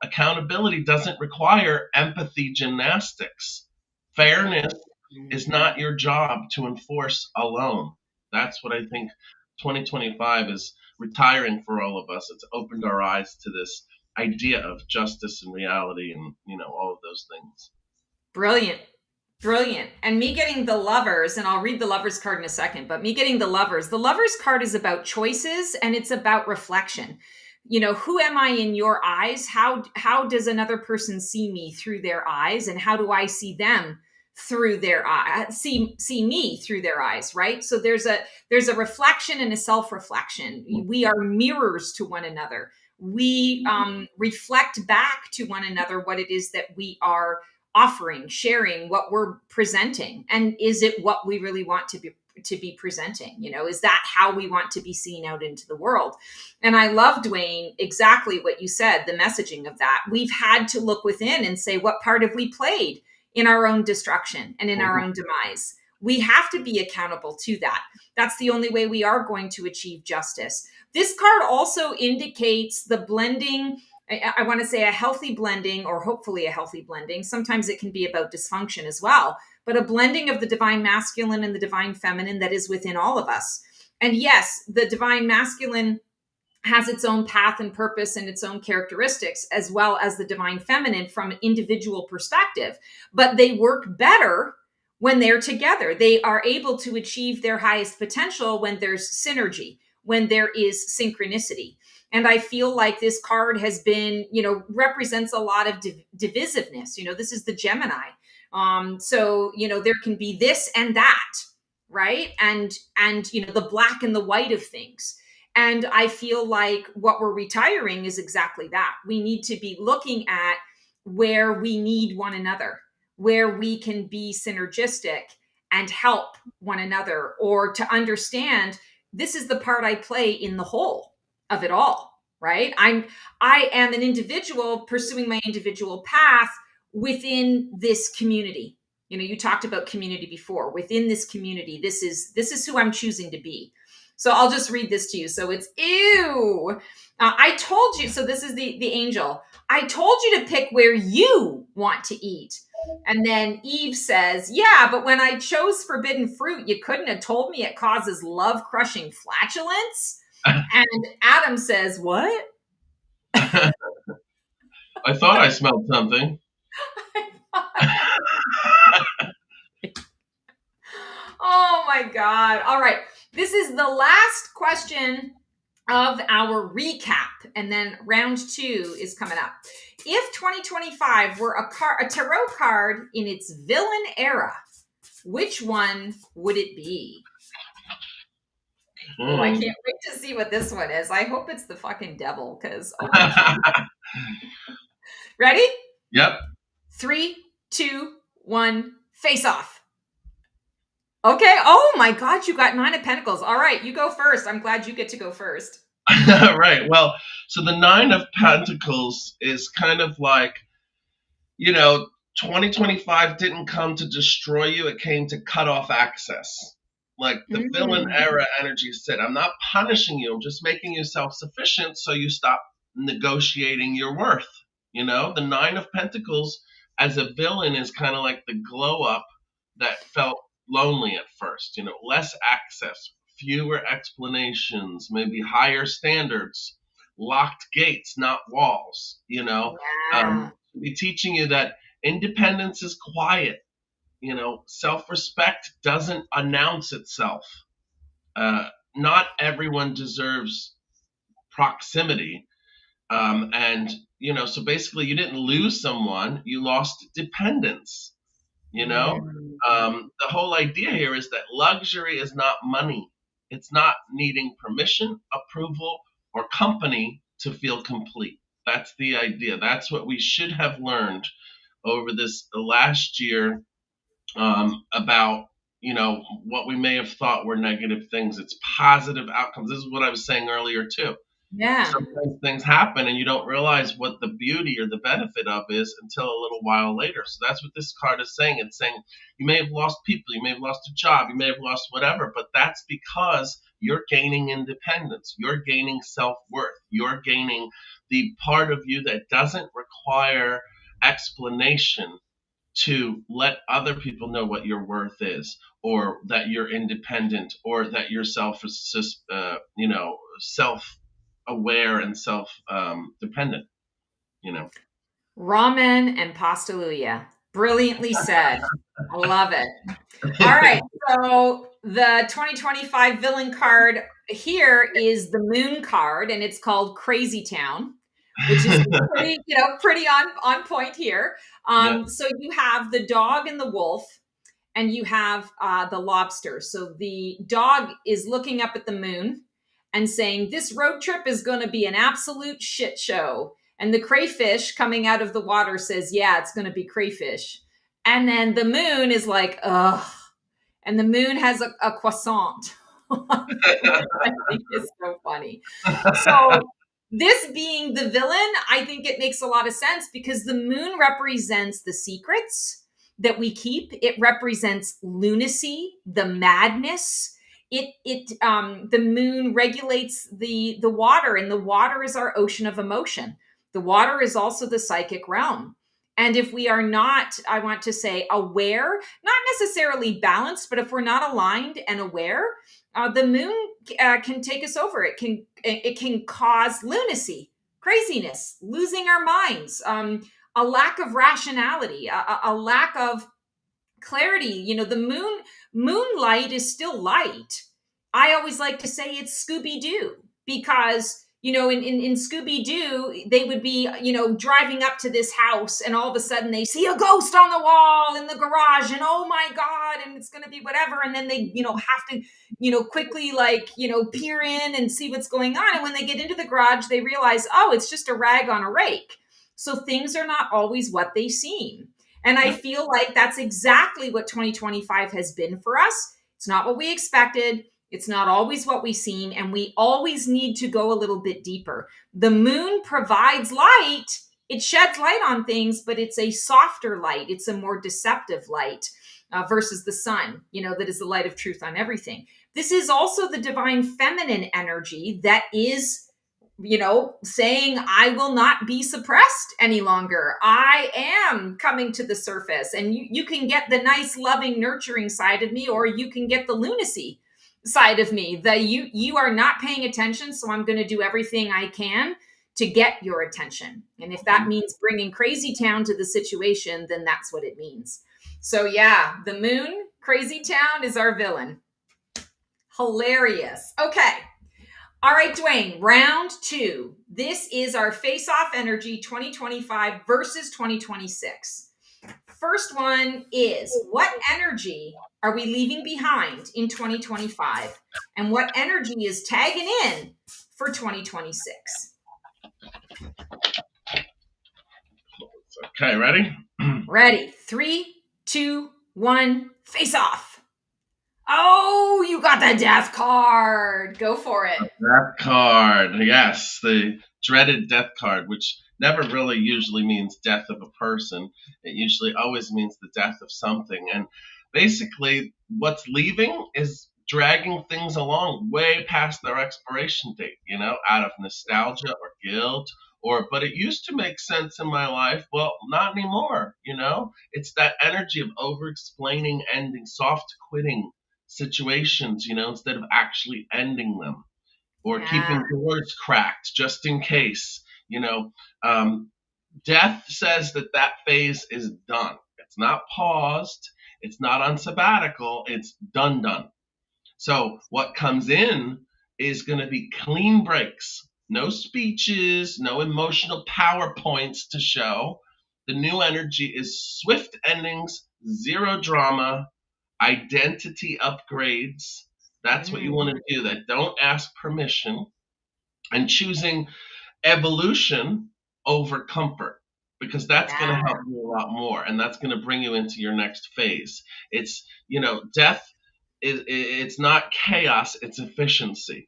B: Accountability doesn't require empathy gymnastics. Fairness is not your job to enforce alone. That's what I think 2025 is retiring for all of us. It's opened our eyes to this idea of justice and reality and, all of those things.
A: Brilliant. And me getting the Lovers, and I'll read the Lovers card in a second, but me getting the Lovers card is about choices, and it's about reflection. Who am I in your eyes? How does another person see me through their eyes? And how do I see them through their eyes, see me through their eyes, right? So there's a reflection and a self-reflection. We are mirrors to one another. We reflect back to one another what it is that we are offering, sharing, what we're presenting, and is it what we really want to be presenting? Is that how we want to be seen out into the world? And I love, Dwayne, exactly what you said, the messaging of that. We've had to look within and say, what part have we played in our own destruction and in our own demise? We have to be accountable to that. That's the only way we are going to achieve justice. This card also indicates the blending. I want to say a healthy blending, or hopefully a healthy blending. Sometimes it can be about dysfunction as well, but a blending of the divine masculine and the divine feminine that is within all of us. And yes, the divine masculine has its own path and purpose and its own characteristics, as well as the divine feminine from an individual perspective, but they work better when they're together. They are able to achieve their highest potential when there's synergy, when there is synchronicity. And I feel like this card has been, represents a lot of divisiveness. This is the Gemini. So, there can be this and that, right? And the black and the white of things. And I feel like what we're retiring is exactly that. We need to be looking at where we need one another, where we can be synergistic and help one another, or to understand this is the part I play in the whole of it all, right? I am an individual pursuing my individual path within this community. You talked about community before. Within this community, this is who I'm choosing to be. So I'll just read this to you. So it's, ew. I told you, so this is the angel. I told you to pick where you want to eat. And then Eve says, yeah, but when I chose forbidden fruit, you couldn't have told me it causes love-crushing flatulence? And Adam says, what?
B: I thought I smelled something.
A: Oh my God. All right. This is the last question of our recap. And then round 2 is coming up. If 2025 were a tarot card in its villain era, which one would it be? Oh, I can't wait to see what this one is. I hope it's the fucking devil, because ready?
B: Yep.
A: 3, 2, 1, face off. Okay. Oh my God, you got 9 of Pentacles. All right, you go first. I'm glad you get to go first.
B: Right. Well, so the 9 of Pentacles is kind of like, 2025 didn't come to destroy you. It came to cut off access. Like the villain era energy said, I'm not punishing you. I'm just making you self-sufficient so you stop negotiating your worth. The 9 of Pentacles as a villain is kind of like the glow up that felt lonely at first. Less access, fewer explanations, maybe higher standards, locked gates, not walls. Be teaching you that independence is quiet. Self-respect doesn't announce itself. Not everyone deserves proximity. So basically you didn't lose someone, you lost dependence. The whole idea here is that luxury is not money. It's not needing permission, approval, or company to feel complete. That's the idea. That's what we should have learned over this last year. About what we may have thought were negative things. It's positive outcomes. This is what I was saying earlier too.
A: Yeah.
B: Sometimes things happen and you don't realize what the beauty or the benefit of is until a little while later. So that's what this card is saying. It's saying you may have lost people, you may have lost a job, you may have lost whatever, but that's because you're gaining independence. You're gaining self-worth. You're gaining the part of you that doesn't require explanation to let other people know what your worth is, or that you're independent, or that you're self-aware and self-dependent.
A: Ramen and Pastaluia. Brilliantly said. I love it. All right. So the 2025 villain card here is the Moon card, and it's called Crazy Town, which is pretty on point here. So you have the dog and the wolf, and you have the lobster. So the dog is looking up at the moon and saying, this road trip is going to be an absolute shit show. And the crayfish coming out of the water says, yeah, it's going to be crayfish. And then the moon is like, ugh. And the moon has a croissant. I think it's so funny. So this being the villain, I think it makes a lot of sense because the moon represents the secrets that we keep. It represents lunacy, the madness. The moon regulates the water, and the water is our ocean of emotion. The water is also the psychic realm. And if we are not, I want to say, aware, not necessarily balanced, but if we're not aligned and aware, the moon can take us over. It can cause lunacy, craziness, losing our minds, a lack of rationality, a lack of clarity. The moonlight is still light. I always like to say it's Scooby-Doo because in Scooby-Doo, they would be, driving up to this house and all of a sudden they see a ghost on the wall in the garage and oh my God, and it's going to be whatever. And then they, have to, quickly peer in and see what's going on. And when they get into the garage, they realize, oh, it's just a rag on a rake. So things are not always what they seem. And I feel like that's exactly what 2025 has been for us. It's not what we expected. It's not always what we seem, and we always need to go a little bit deeper. The moon provides light. It sheds light on things, but it's a softer light. It's a more deceptive light versus the sun, that is the light of truth on everything. This is also the divine feminine energy that is, saying, I will not be suppressed any longer. I am coming to the surface, and you can get the nice, loving, nurturing side of me, or you can get the lunacy side of me that you are not paying attention. So I'm going to do everything I can to get your attention. And if that means bringing Crazy Town to the situation, then that's what it means. So yeah, the moon, Crazy Town is our villain. Hilarious. Okay. All right, Dwayne, round 2. This is our face-off energy 2025 versus 2026. First one is, what energy are we leaving behind in 2025? And what energy is tagging in for 2026?
B: Okay, ready?
A: Ready. 3, 2, 1, face off. Oh, you got the death card. Go for it.
B: Death card. Yes, the dreaded death card, which never really usually means death of a person. It usually always means the death of something. And basically, what's leaving is dragging things along way past their expiration date, out of nostalgia or guilt. But it used to make sense in my life. Well, not anymore, It's that energy of over-explaining, ending, soft quitting situations, instead of actually ending them, or keeping doors cracked just in case. Death says that phase is done. It's not paused. It's not on sabbatical. It's done. So what comes in is going to be clean breaks. No speeches, no emotional PowerPoints to show. The new energy is swift endings, zero drama, identity upgrades. That's what you want to do. That don't ask permission, and choosing evolution over comfort, because that's going to help you a lot more, and that's going to bring you into your next phase. It's, death is, it's not chaos, it's efficiency.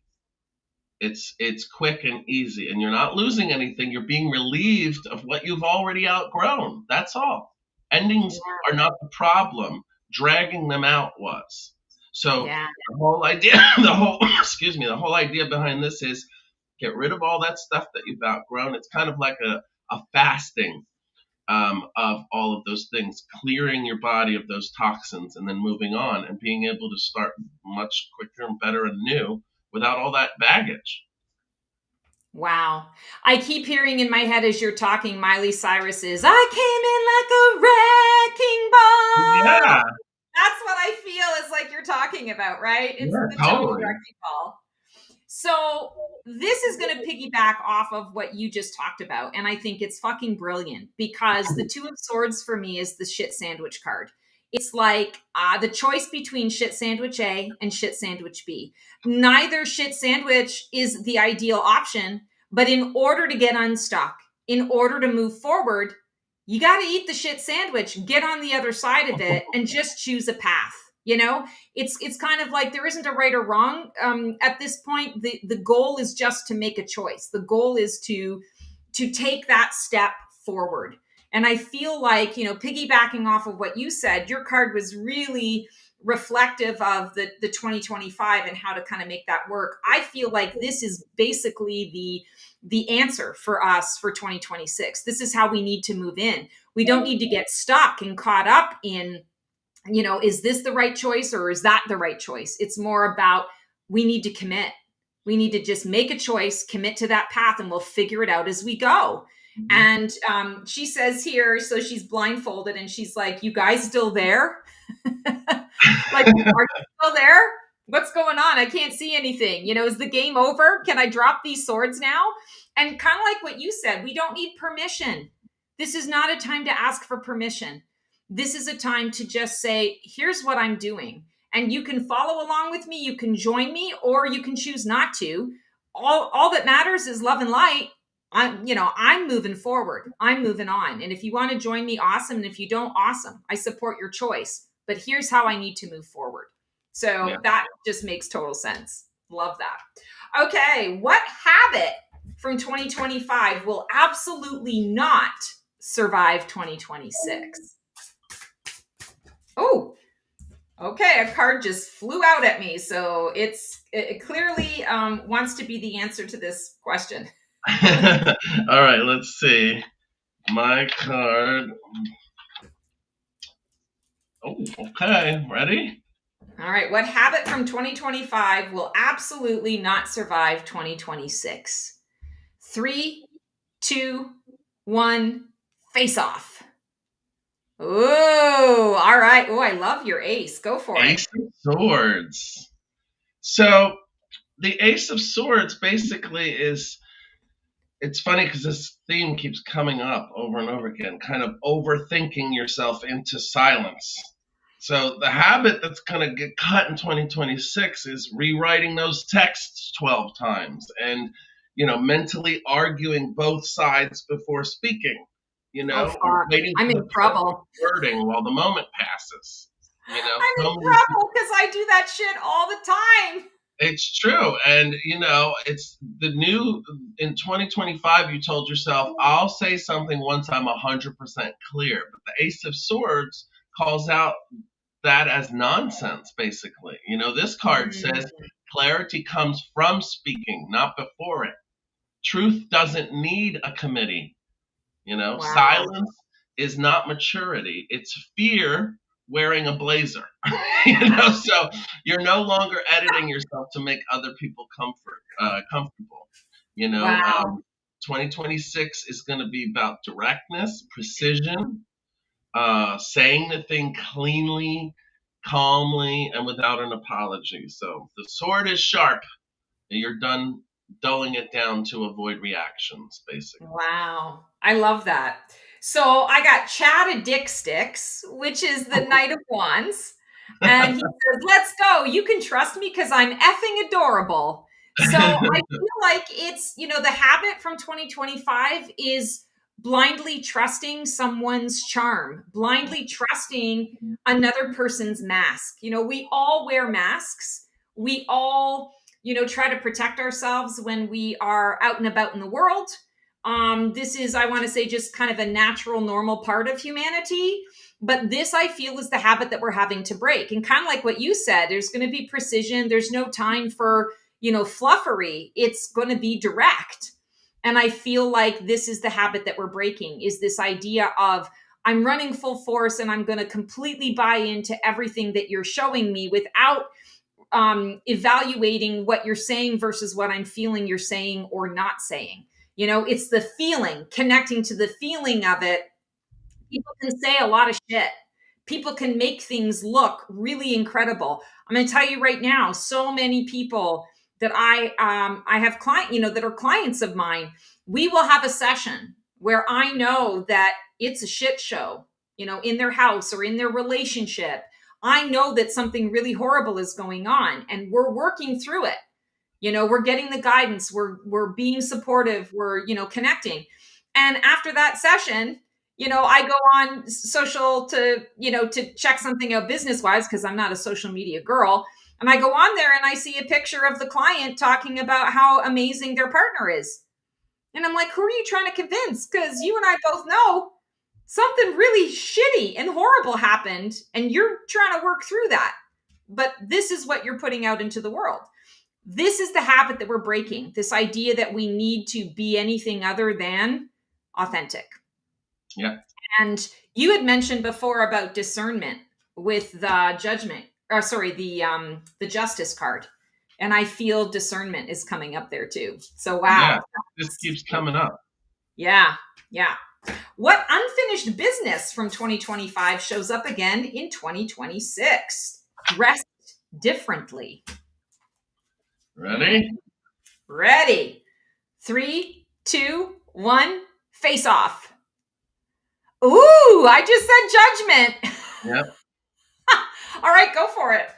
B: It's quick and easy, and you're not losing anything. You're being relieved of what you've already outgrown. That's all. Endings are not the problem. Dragging them out was. So the whole idea, the whole idea behind this is get rid of all that stuff that you've outgrown. It's kind of like a fasting of all of those things, clearing your body of those toxins and then moving on and being able to start much quicker and better and new without all that baggage.
A: Wow. I keep hearing in my head as you're talking, Miley Cyrus's, I came in like a wrecking ball. Yeah. That's what I feel is like you're talking about, right? It's the total wrecking ball. So this is going to piggyback off of what you just talked about. And I think it's fucking brilliant because the Two of Swords for me is the shit sandwich card. It's like the choice between shit sandwich A and shit sandwich B. Neither shit sandwich is the ideal option, but in order to get unstuck, in order to move forward, you got to eat the shit sandwich, get on the other side of it, and just choose a path. You know, it's kind of like there isn't a right or wrong at this point. The goal is just to make a choice. The goal is to take that step forward. And I feel like, you know, piggybacking off of what you said, your card was really reflective of the 2025 and how to kind of make that work. I feel like this is basically the answer for us for 2026. This is how we need to move in. We don't need to get stuck and caught up in, you know, is this the right choice or is that the right choice? It's more about we need to commit. We need to just make a choice, commit to that path, and we'll figure it out as we go. And she says here, so she's blindfolded and she's like, you guys still there? Like, are you still there? What's going on? I can't see anything. You know, is the game over? Can I drop these swords now? And kind of like what you said, we don't need permission. This is not a time to ask for permission. This is a time to just say, here's what I'm doing. And you can follow along with me. You can join me, or you can choose not to. All that matters is love and light. I'm moving forward. I'm moving on. And if you want to join me, awesome. And if you don't, awesome. I support your choice. But here's how I need to move forward. So that just makes total sense. Love that. Okay. What habit from 2025 will absolutely not survive 2026? Oh, okay. A card just flew out at me. So it clearly wants to be the answer to this question.
B: All right, let's see. My card. Oh, okay. Ready?
A: All right. What habit from 2025 will absolutely not survive 2026? 3, 2, 1, face off. Oh, all right. Oh, I love your ace. Go for it.
B: Ace of Swords. So the Ace of Swords basically is, it's funny because this theme keeps coming up over and over again, kind of overthinking yourself into silence. So the habit that's going to get cut in 2026 is rewriting those texts 12 times and, you know, mentally arguing both sides before speaking, you know, waiting
A: I'm in trouble.
B: Wording while the moment passes. You know,
A: I'm in trouble because I do that shit all the time.
B: It's true. And, you know, it's the new in 2025, you told yourself, I'll say something once I'm 100% clear. But the Ace of Swords calls out that as nonsense, basically. You know, this card says clarity comes from speaking, not before it. Truth doesn't need a committee. You know, silence is not maturity. It's fear wearing a blazer. You know, so you're no longer editing yourself to make other people comfortable. You know, 2026 is going to be about directness, precision, saying the thing cleanly, calmly, and without an apology. So the sword is sharp. You're done dulling it down to avoid reactions, basically.
A: Wow. I love that. So I got Chad a Dick Sticks, which is the Knight of Wands. And he says, let's go. You can trust me because I'm effing adorable. So I feel like it's, you know, the habit from 2025 is blindly trusting someone's charm, blindly trusting another person's mask. You know, we all wear masks. We all, you know, try to protect ourselves when we are out and about in the world. This is, I want to say, just kind of a natural, normal part of humanity. But this, I feel, is the habit that we're having to break. And kind of like what you said, there's going to be precision. There's no time for, you know, fluffery. It's going to be direct. And I feel like this is the habit that we're breaking, is this idea of I'm running full force and I'm going to completely buy into everything that you're showing me without evaluating what you're saying versus what I'm feeling you're saying or not saying. You know, it's the feeling, connecting to the feeling of it. People can say a lot of shit. People can make things look really incredible. I'm going to tell you right now, so many people that I have that are clients of mine, we will have a session where I know that it's a shit show. in their house or in their relationship. I know that something really horrible is going on, and we're working through it. We're getting the guidance, we're being supportive, we're, connecting. And after that session, I go on social to check something out business wise, because I'm not a social media girl. And I go on there and I see a picture of the client talking about how amazing their partner is. And I'm like, who are you trying to convince? Because you and I both know something really shitty and horrible happened, and you're trying to work through that. But this is what you're putting out into the world. This is the habit that we're breaking, this idea that we need to be anything other than authentic.
B: Yeah.
A: And you had mentioned before about discernment with the the justice card. And I feel discernment is coming up there too. So, wow.
B: Yeah, this keeps coming up.
A: Yeah. Yeah. What unfinished business from 2025 shows up again in 2026? Dressed differently.
B: Ready?
A: Ready. 3, 2, 1, face off. Ooh, I just said judgment.
B: Yep.
A: All right, go for it.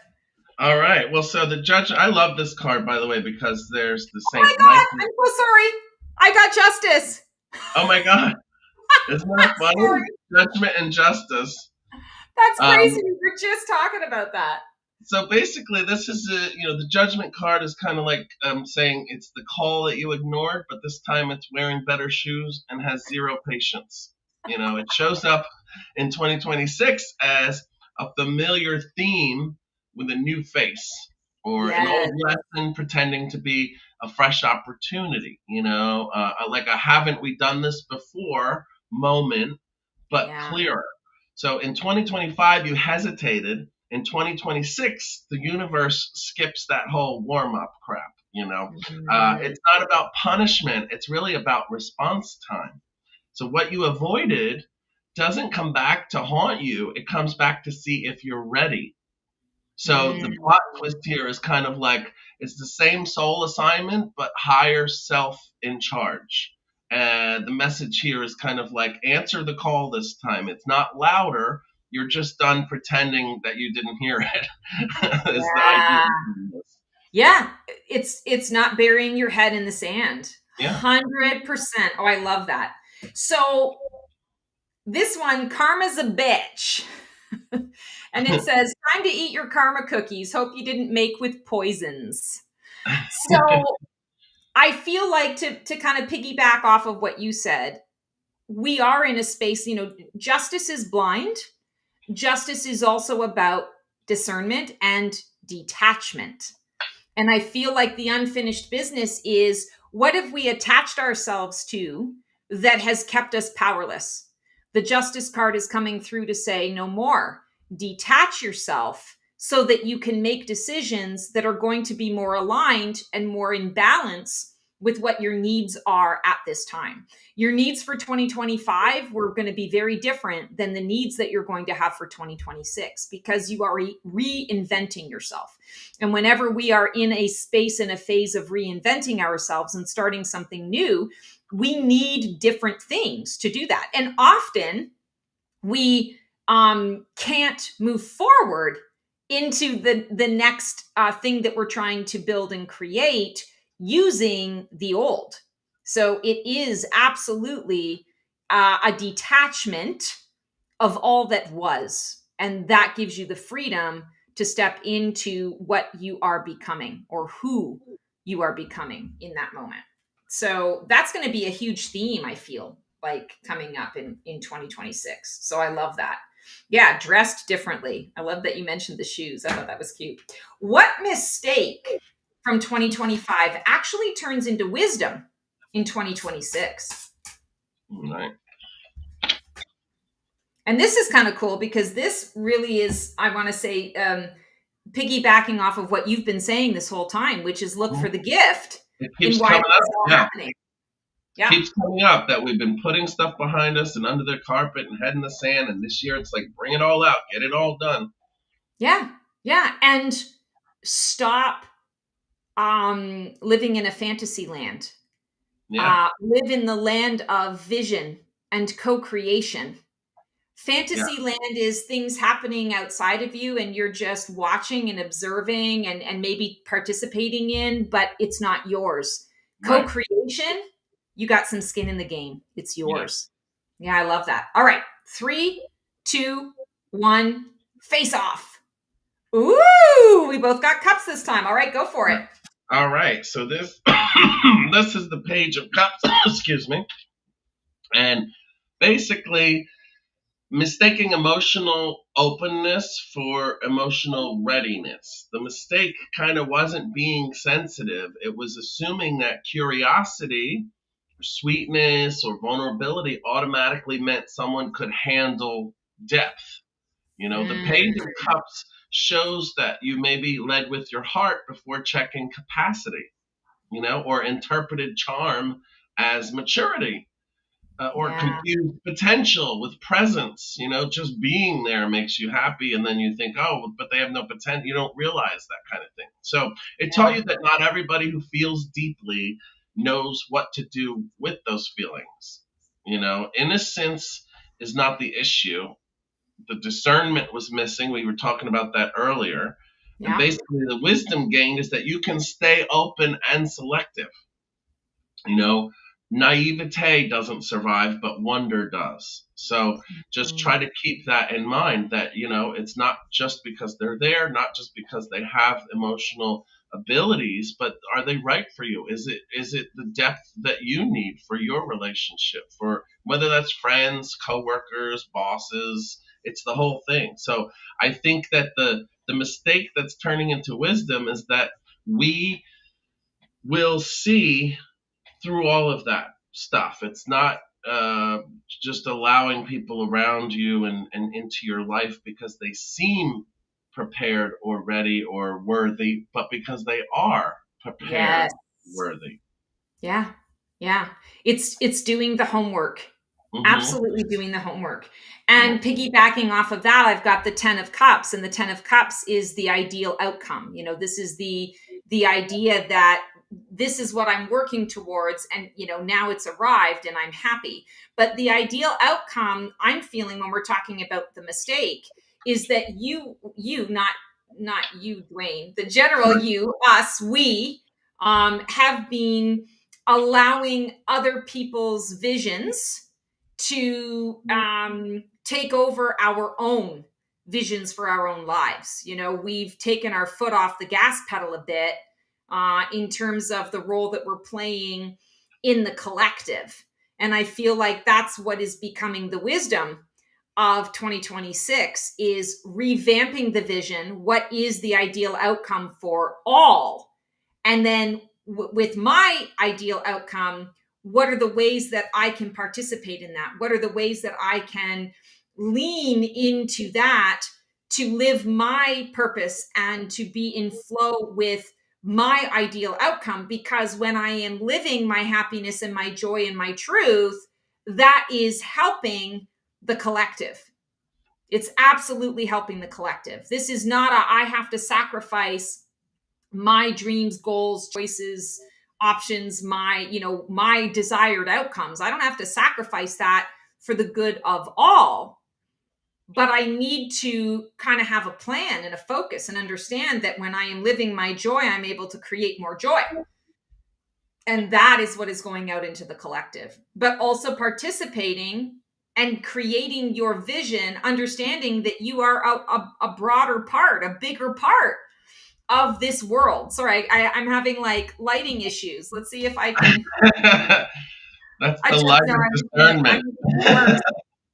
B: All right. Well, so the judge, I love this card, by the way, because there's the
A: Oh
B: Saint
A: my God,
B: Michael.
A: I'm so sorry. I got justice.
B: Oh my God. Isn't that funny?
A: Sorry.
B: Judgment and justice.
A: That's crazy. We were just talking about that.
B: So basically, this is the judgment card is kind of like saying it's the call that you ignored, but this time it's wearing better shoes and has zero patience. It shows up in 2026 as a familiar theme with a new face, or an old lesson pretending to be a fresh opportunity. Like a haven't we done this before moment, but clearer. So in 2025, you hesitated. In 2026, the universe skips that whole warm-up crap. It's not about punishment. It's really about response time. So what you avoided doesn't come back to haunt you. It comes back to see if you're ready. So the plot twist here is kind of like it's the same soul assignment, but higher self in charge. And the message here is kind of like answer the call this time. It's not louder. You're just done pretending that you didn't hear it. Is the idea.
A: Yeah, it's not burying your head in the sand.
B: Yeah.
A: 100%. Oh, I love that. So this one, karma's a bitch. And it says, time to eat your karma cookies. Hope you didn't make with poisons. So I feel like to kind of piggyback off of what you said, we are in a space, justice is blind. Justice is also about discernment and detachment. And I feel like the unfinished business is, what have we attached ourselves to that has kept us powerless? The justice card is coming through to say no more. Detach yourself so that you can make decisions that are going to be more aligned and more in balance with what your needs are at this time. Your needs for 2025 were going to be very different than the needs that you're going to have for 2026, because you are reinventing yourself. And whenever we are in a space and a phase of reinventing ourselves and starting something new, we need different things to do that. And often we can't move forward into the next thing that we're trying to build and create using the old. So it is absolutely a detachment of all that was. And that gives you the freedom to step into what you are becoming, or who you are becoming in that moment. So that's going to be a huge theme, I feel like, coming up in 2026. So I love that. Yeah, dressed differently. I love that you mentioned the shoes. I thought that was cute. What mistake from 2025 actually turns into wisdom in 2026?
B: Right.
A: And this is kind of cool, because this really is, I want to say, piggybacking off of what you've been saying this whole time, which is look for the gift.
B: It keeps
A: in why
B: coming
A: this is
B: up.
A: all
B: Yeah.
A: happening. Yeah.
B: Keeps coming up that we've been putting stuff behind us and under the carpet and head in the sand. And this year it's like, bring it all out, get it all done.
A: Yeah. Yeah. And stop living in a fantasy land.
B: Yeah.
A: Live in the land of vision and co-creation. Fantasyland is things happening outside of you and you're just watching and observing and maybe participating in, but it's not yours.
B: Right.
A: Co-creation, you got some skin in the game. It's yours. Yeah, I love that. All right. 3, 2, 1, face off. Ooh, we both got cups this time. All right, go for it.
B: All right. So this this is the Page of Cups. Excuse me. And basically, mistaking emotional openness for emotional readiness. The mistake kind of wasn't being sensitive. It was assuming that curiosity, or sweetness, or vulnerability automatically meant someone could handle depth. The Page of Cups shows that you maybe led with your heart before checking capacity, or interpreted charm as maturity. Or confuse potential with presence. Just being there makes you happy, and then you think, oh, but they have no potential. You don't realize that kind of thing. So it taught you that not everybody who feels deeply knows what to do with those feelings. Innocence is not the issue. The discernment was missing. We were talking about that earlier. Yeah. And basically the wisdom gained is that you can stay open and selective. Naivete doesn't survive, but wonder does. So just try to keep that in mind, that, it's not just because they're there, not just because they have emotional abilities, but are they right for you? Is it the depth that you need for your relationship, for whether that's friends, coworkers, bosses? It's the whole thing. So I think that the mistake that's turning into wisdom is that we will see through all of that stuff. It's not just allowing people around you and into your life because they seem prepared or ready or worthy, but because they are prepared, worthy.
A: Yeah. It's doing the homework. Mm-hmm. Absolutely doing the homework. And piggybacking off of that, I've got the 10 of Cups, and the 10 of Cups is the ideal outcome. This is the idea that this is what I'm working towards, and now it's arrived and I'm happy. But the ideal outcome I'm feeling when we're talking about the mistake is that you not you, Dwayne, the general you, us, we have been allowing other people's visions to take over our own visions for our own lives. We've taken our foot off the gas pedal a bit in terms of the role that we're playing in the collective. And I feel like that's what is becoming the wisdom of 2026, is revamping the vision. What is the ideal outcome for all? And then with my ideal outcome, what are the ways that I can participate in that? What are the ways that I can lean into that to live my purpose and to be in flow with my ideal outcome? Because when I am living my happiness and my joy and my truth, that is helping the collective. It's absolutely helping the collective. This is not I have to sacrifice my dreams, goals, choices, options, my desired outcomes. I don't have to sacrifice that for the good of all. But I need to kind of have a plan and a focus and understand that when I am living my joy, I'm able to create more joy. And that is what is going out into the collective. But also participating and creating your vision, understanding that you are a broader part, a bigger part of this world. Sorry, I'm having like lighting issues. Let's see if I can.
B: That's the light of discernment.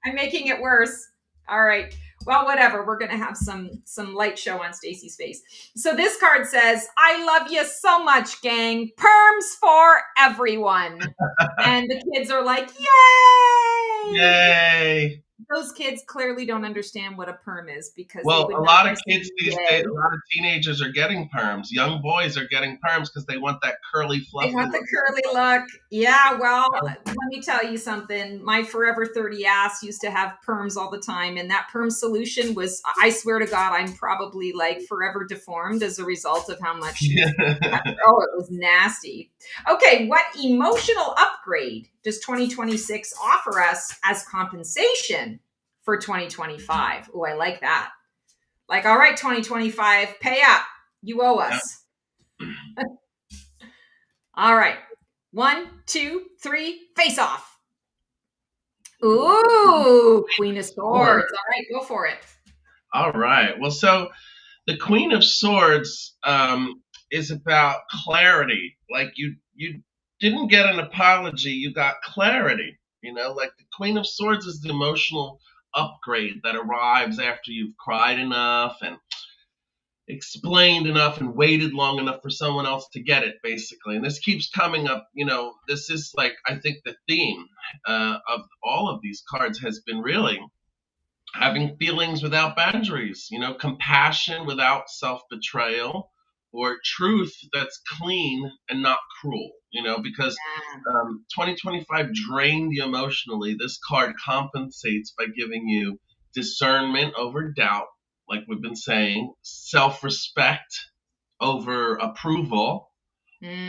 A: I'm making it worse. All right. Well, whatever. We're going to have some light show on Stacey's face. So this card says, I love you so much, gang. Perms for everyone. And the kids are like, yay!
B: Yay!
A: Those kids clearly don't understand what a perm is, because
B: a lot of kids these days, a lot of teenagers are getting perms. Young boys are getting perms because they want that curly, fluffy.
A: They want the curly look. Yeah, well, let me tell you something. My Forever 30 ass used to have perms all the time, and that perm solution was, I swear to God, I'm probably like forever deformed as a result of how much. It was nasty. Okay, what emotional upgrade does 2026 offer us as compensation for 2025. Oh, I like that. Like, all right, 2025, pay up. You owe us. Yeah. All right. 1, 2, 3, face off. Ooh, Queen of Swords. All right, go for it.
B: All right. Well, so the Queen of Swords is about clarity. Like you didn't get an apology, you got clarity. You know, like the Queen of Swords is the emotional upgrade that arrives after you've cried enough and explained enough and waited long enough for someone else to get it, basically. And this keeps coming up. You know, this is like, I think the theme of all of these cards has been really having feelings without boundaries, you know, compassion without self-betrayal, or truth that's clean and not cruel, you know, because 2025 drained you emotionally. This card compensates by giving you discernment over doubt, like we've been saying, self-respect over approval,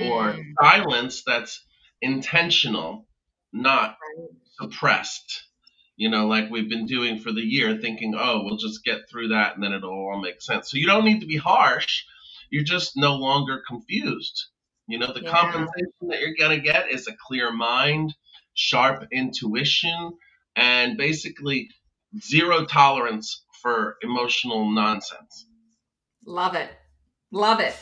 B: or silence that's intentional, not suppressed. You know, like we've been doing for the year, thinking, oh, we'll just get through that and then it'll all make sense. So you don't need to be harsh. You're just no longer confused. You know, the compensation that you're going to get is a clear mind, sharp intuition, and basically zero tolerance for emotional nonsense.
A: Love it. Love it.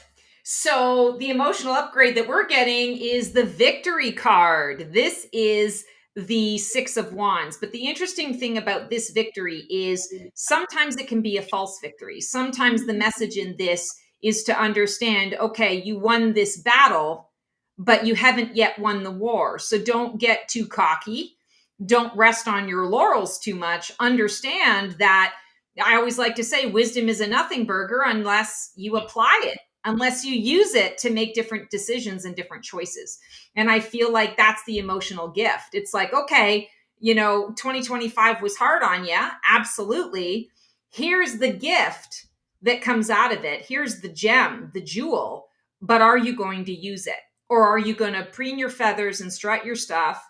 A: So the emotional upgrade that we're getting is the victory card. This is the 6 of Wands. But the interesting thing about this victory is sometimes it can be a false victory. Sometimes the message in this is to understand, okay, you won this battle, but you haven't yet won the war. So don't get too cocky. Don't rest on your laurels too much. Understand that, I always like to say, wisdom is a nothing burger unless you apply it, unless you use it to make different decisions and different choices. And I feel like that's the emotional gift. It's like, okay, you know, 2025 was hard on you. Absolutely. Here's the gift that comes out of it. Here's the gem, the jewel. But are you going to use it? Or are you going to preen your feathers and strut your stuff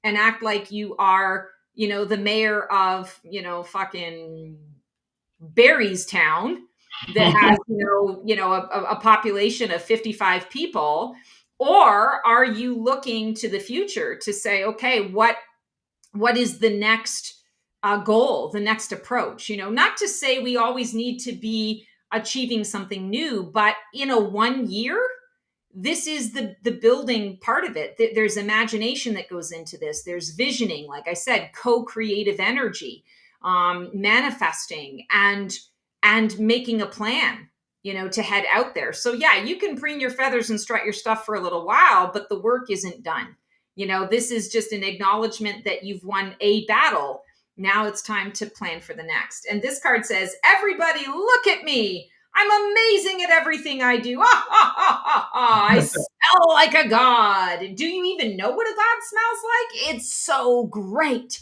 A: and act like you are, you know, the mayor of, you know, fucking Barrystown that has, you know, a population of 55 people? Or are you looking to the future to say, okay, what is the next goal, the next approach? You know, not to say we always need to be achieving something new, but in a 1 year, this is the building part of it. There's imagination that goes into this. There's visioning, like I said, co-creative energy, manifesting and making a plan, you know, to head out there. So yeah, you can preen your feathers and strut your stuff for a little while, but the work isn't done. You know, this is just an acknowledgement that you've won a battle. Now it's time to plan for the next. And this card says, everybody look at me. I'm amazing at everything I do. I smell like a god. Do you even know what a god smells like? It's so great.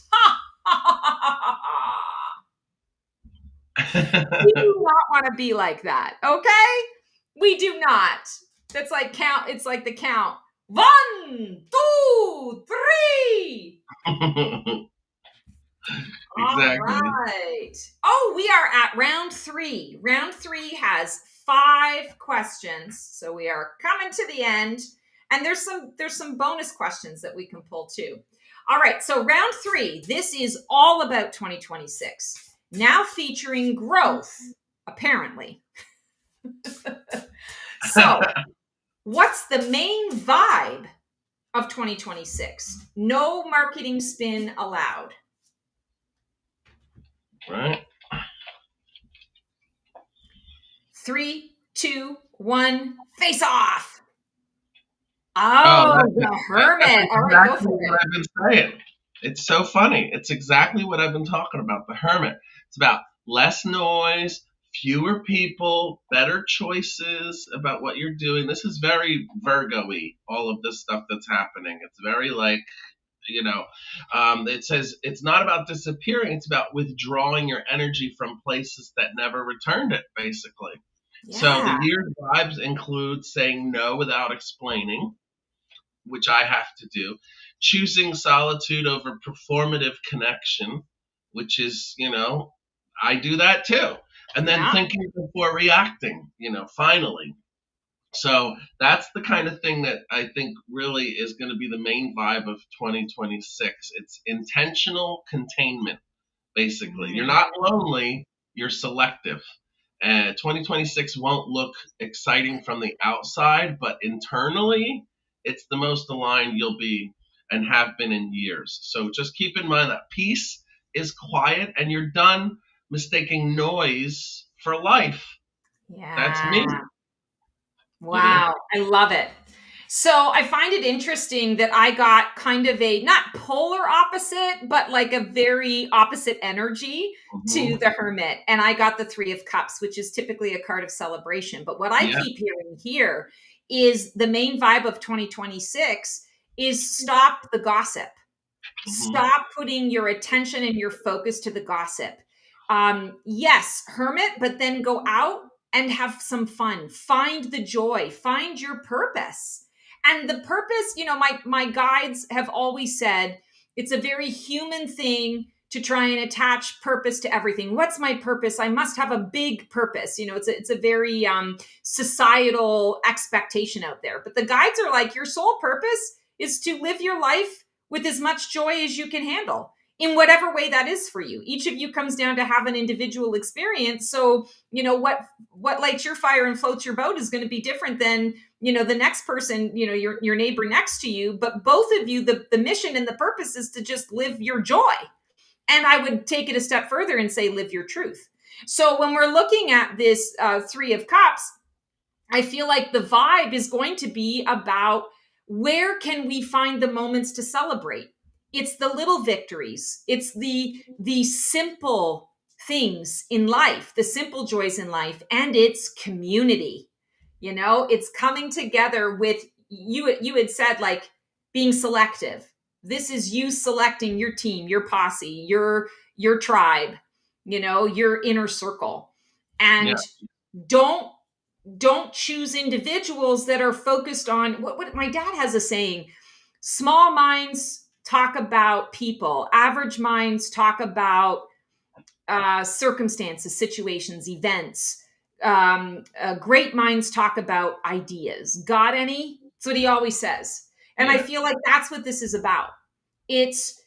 A: We do not want to be like that, okay? We do not. That's like count. It's like the count. 1, 2, 3.
B: Exactly.
A: All right. Oh, we are at round 3. Round 3 has 5 questions, so we are coming to the end. And there's some bonus questions that we can pull too. All right. So round 3. This is all about 2026. Now featuring growth, apparently. So, what's the main vibe of 2026? No marketing spin allowed.
B: Right.
A: 3, 2, 1, face off. Oh, the Hermit. All right, go for it.
B: What I've been saying. It's so funny. It's exactly what I've been talking about. The Hermit. It's about less noise, fewer people, better choices about what you're doing. This is very Virgo-y, all of this stuff that's happening. It's very like, you know, it says it's not about disappearing. It's about withdrawing your energy from places that never returned it, basically. Yeah. So the year's vibes include saying no without explaining, which I have to do, choosing solitude over performative connection, which is, I do that too. And then thinking before reacting, finally. So that's the kind of thing that I think really is going to be the main vibe of 2026. It's intentional containment, basically. You're not lonely, you're selective. 2026 won't look exciting from the outside, but internally, it's the most aligned you'll be and have been in years. So just keep in mind that peace is quiet and you're done mistaking noise for life.
A: Yeah.
B: That's me.
A: Wow. I love it. So I find it interesting that I got kind of a not polar opposite, but like a very opposite energy to the Hermit. And I got the Three of Cups, which is typically a card of celebration. But what I keep hearing here is the main vibe of 2026 is stop the gossip. Stop putting your attention and your focus to the gossip. Yes, Hermit, but then go out and have some fun. Find the joy. Find your purpose. And the purpose, my guides have always said it's a very human thing to try and attach purpose to everything. What's my purpose? I must have a big purpose. It's a very societal expectation out there. But the guides are like, your sole purpose is to live your life with as much joy as you can handle, in whatever way that is for you. Each of you comes down to have an individual experience. So, what lights your fire and floats your boat is going to be different than, the next person, your neighbor next to you. But both of you, the mission and the purpose is to just live your joy. And I would take it a step further and say, live your truth. So when we're looking at this Three of Cups, I feel like the vibe is going to be about where can we find the moments to celebrate? It's the little victories. It's the simple things in life, the simple joys in life, and it's community. It's coming together with you had said, like, being selective. This is you selecting your team, your posse, your tribe, your inner circle. And don't choose individuals that are focused on what my dad has a saying: small minds talk about people, average minds talk about circumstances, situations, events. Great minds talk about ideas. Got any? That's what he always says. And I feel like that's what this is about. It's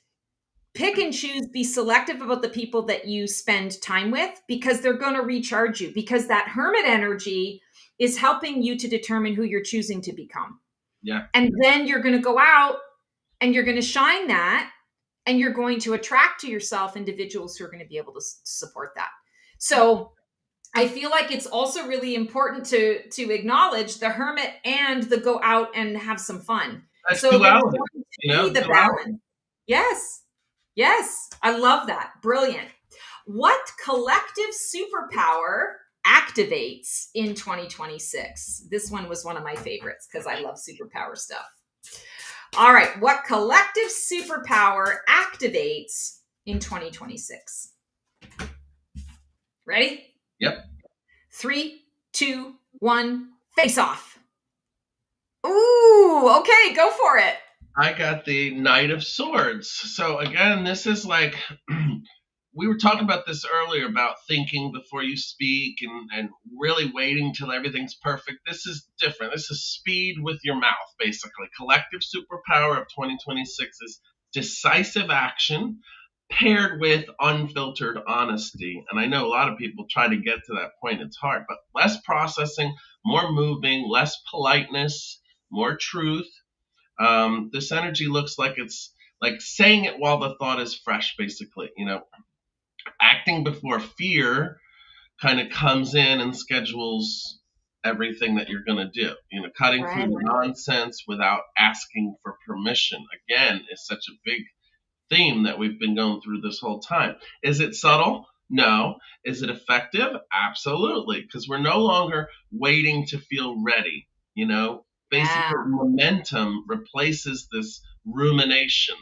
A: pick and choose, be selective about the people that you spend time with, because they're going to recharge you, because that Hermit energy is helping you to determine who you're choosing to become.
B: Yeah.
A: And then you're going to go out and you're going to shine that, and you're going to attract to yourself individuals who are going to be able to support that. So I feel like it's also really important to acknowledge the Hermit and the go out and have some fun.
B: That's
A: so
B: duality,
A: the balance. Yes. I love that. Brilliant. What collective superpower activates in 2026? This one was one of my favorites because I love superpower stuff. All right. What collective superpower activates in 2026? Ready?
B: Yep.
A: 3, 2, 1, face off. Ooh, okay, go for it.
B: I got the Knight of Swords. So again, this is like, we were talking about this earlier about thinking before you speak and really waiting till everything's perfect. This is different. This is speed with your mouth, basically. Collective superpower of 2026 is decisive action paired with unfiltered honesty. And I know a lot of people try to get to that point. It's hard, but less processing, more moving, less politeness, more truth. This energy looks like it's like saying it while the thought is fresh, basically. Acting before fear kind of comes in and schedules everything that you're going to do. Cutting through the nonsense without asking for permission, again, is such a big theme that we've been going through this whole time. Is it subtle? No. Is it effective? Absolutely, because we're no longer waiting to feel ready. Basically, momentum replaces this rumination.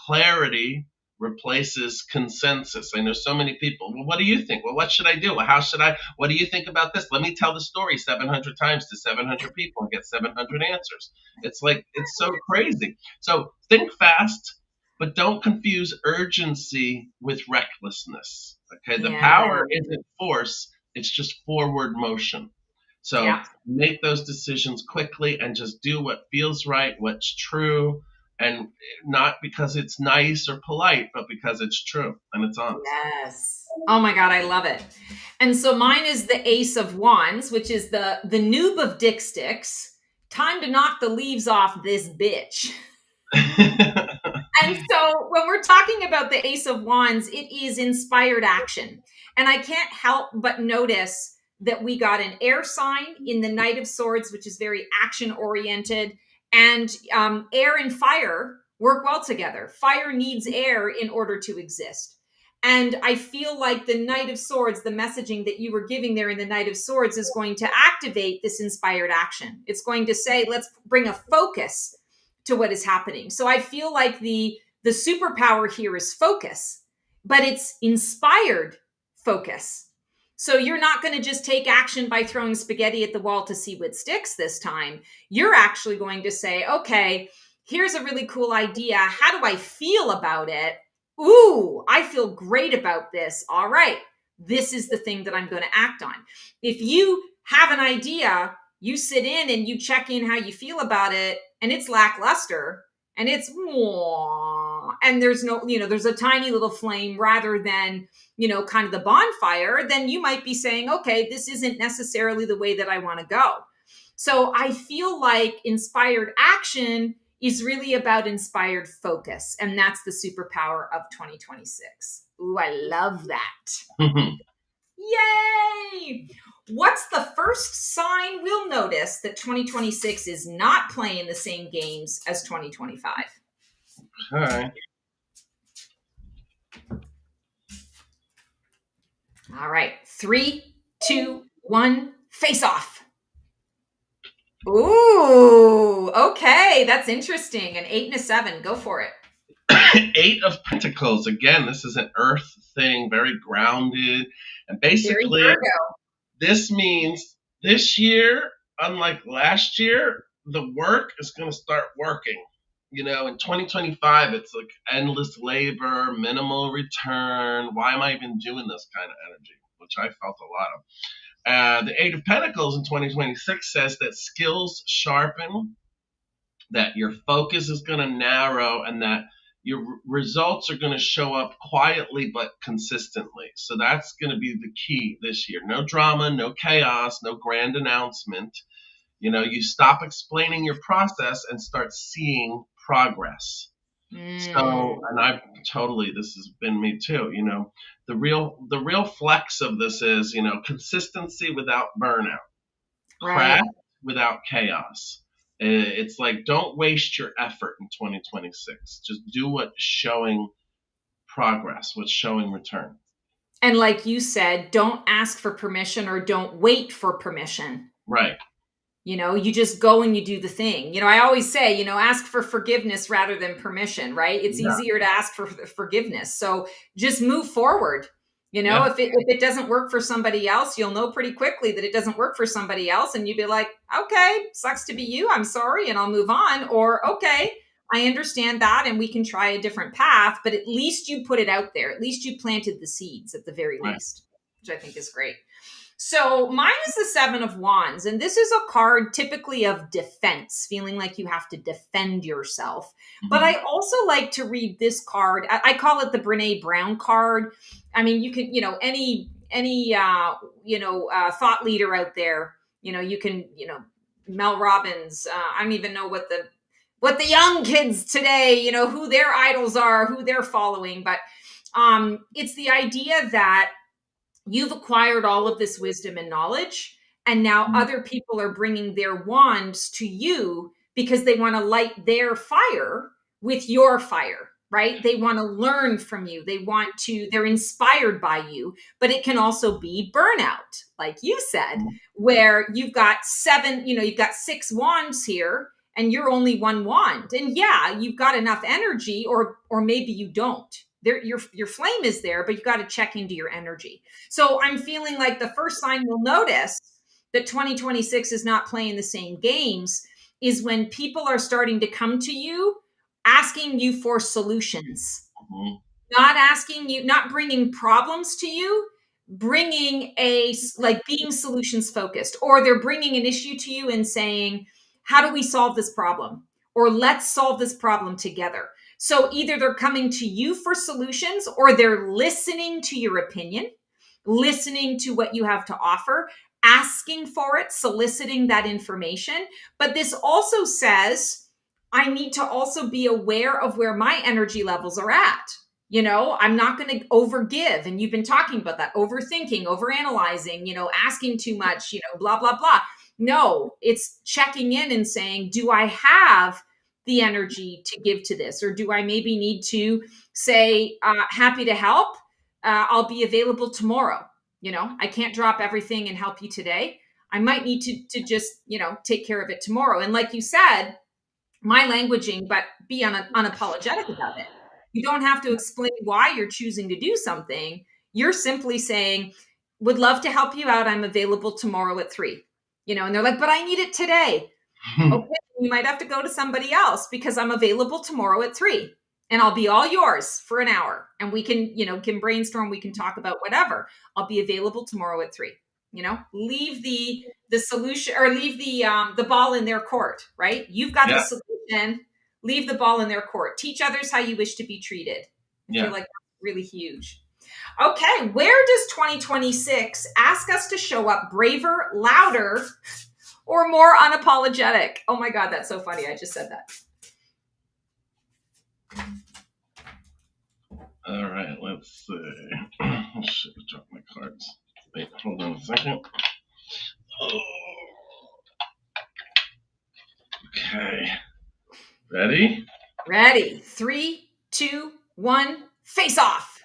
B: Clarity replaces consensus. I know so many people, well, what do you think? Well, what should I do? Well, how should I? What do you think about this? Let me tell the story 700 times to 700 people and get 700 answers. It's like, it's so crazy. So think fast, but don't confuse urgency with recklessness. Okay, the
A: Yeah.
B: power isn't force, it's just forward motion. So
A: Yeah.
B: make those decisions quickly and just do what feels right, what's true, and not because it's nice or polite, but because it's true and it's honest.
A: Yes. Oh my God, I love it. And so mine is the Ace of Wands, which is the noob of dick sticks. Time to knock the leaves off this bitch. And so when we're talking about the Ace of Wands, it is inspired action. And I can't help but notice that we got an air sign in the Knight of Swords, which is very action oriented, and air and fire work well together. Fire needs air in order to exist. And I feel like the Knight of Swords, the messaging that you were giving there in the Knight of Swords, is going to activate this inspired action. It's going to say, let's bring a focus to what is happening. So I feel like the superpower here is focus, but it's inspired focus. So you're not going to just take action by throwing spaghetti at the wall to see what sticks this time. You're actually going to say, okay, here's a really cool idea. How do I feel about it? Ooh, I feel great about this. All right, this is the thing that I'm going to act on. If you have an idea, you sit in and you check in how you feel about it, and it's lackluster, and it's and there's no, there's a tiny little flame rather than, kind of the bonfire, then you might be saying, okay, this isn't necessarily the way that I want to go. So I feel like inspired action is really about inspired focus. And that's the superpower of 2026. Ooh, I love that. Yay! What's the first sign we'll notice that 2026 is not playing the same games as 2025?
B: All right.
A: All right. 3, 2, 1, face off. Ooh, okay. That's interesting. An 8 and a 7. Go for it.
B: 8 of Pentacles. Again, this is an earth thing, very grounded. And basically, this means this year, unlike last year, the work is going to start working. In 2025, it's like endless labor, minimal return. Why am I even doing this kind of energy? Which I felt a lot of. The 8 of Pentacles in 2026 says that skills sharpen, that your focus is going to narrow, and that your results are going to show up quietly but consistently. So that's going to be the key this year. No drama, no chaos, no grand announcement. You stop explaining your process and start seeing progress. So, and this has been me too. The real flex of this is, consistency without burnout, craft without chaos. It's like, don't waste your effort in 2026. Just do what's showing progress, what's showing return.
A: And like you said, don't ask for permission or don't wait for permission.
B: Right.
A: You just go and you do the thing. I always say, ask for forgiveness rather than permission, right? It's easier to ask for forgiveness. So just move forward. If it doesn't work for somebody else, you'll know pretty quickly that it doesn't work for somebody else. And you'd be like, okay, sucks to be you. I'm sorry. And I'll move on. Or, okay, I understand that. And we can try a different path, but at least you put it out there. At least you planted the seeds at the very least, which I think is great. So mine is the 7 of Wands, and this is a card typically of defense, feeling like you have to defend yourself. Mm-hmm. But I also like to read this card. I call it the Brene Brown card. I mean, you can, any thought leader out there, you can, Mel Robbins. I don't even know what the young kids today, who their idols are, who they're following. But it's the idea that you've acquired all of this wisdom and knowledge, and now other people are bringing their wands to you because they want to light their fire with your fire, right? They want to learn from you. They're inspired by you, but it can also be burnout, like you said, where you've got 6 wands here and you're only 1 wand. And yeah, you've got enough energy, or maybe you don't. Your flame is there, but you got to check into your energy. So I'm feeling like the first sign we'll notice that 2026 is not playing the same games is when people are starting to come to you asking you for solutions,
B: Mm-hmm.
A: not bringing problems to you, bringing being solutions focused, or they're bringing an issue to you and saying, how do we solve this problem? Or let's solve this problem together. So either they're coming to you for solutions, or they're listening to your opinion, listening to what you have to offer, asking for it, soliciting that information. But this also says, I need to also be aware of where my energy levels are at. I'm not going to overgive. And you've been talking about that, overthinking, overanalyzing, asking too much, blah, blah, blah. No, it's checking in and saying, do I have the energy to give to this? Or do I maybe need to say, happy to help? I'll be available tomorrow. I can't drop everything and help you today. I might need to just, take care of it tomorrow. And like you said, my languaging, but be unapologetic about it. You don't have to explain why you're choosing to do something. You're simply saying, would love to help you out. I'm available tomorrow at 3, and they're like, but I need it today. Okay, you might have to go to somebody else because I'm available tomorrow at 3 and I'll be all yours for an hour. And we can brainstorm. We can talk about whatever. I'll be available tomorrow at 3. Leave the solution, or leave the ball in their court, right? You've got the solution, leave the ball in their court. Teach others how you wish to be treated. I feel like that's really huge. Okay. Where does 2026 ask us to show up braver, louder, or more unapologetic? Oh my God, that's so funny. I just said that.
B: All right, let's see. Oh, shit, I dropped my cards. Wait, hold on a second. Oh. Okay. Ready?
A: Ready. 3, 2, 1, face off.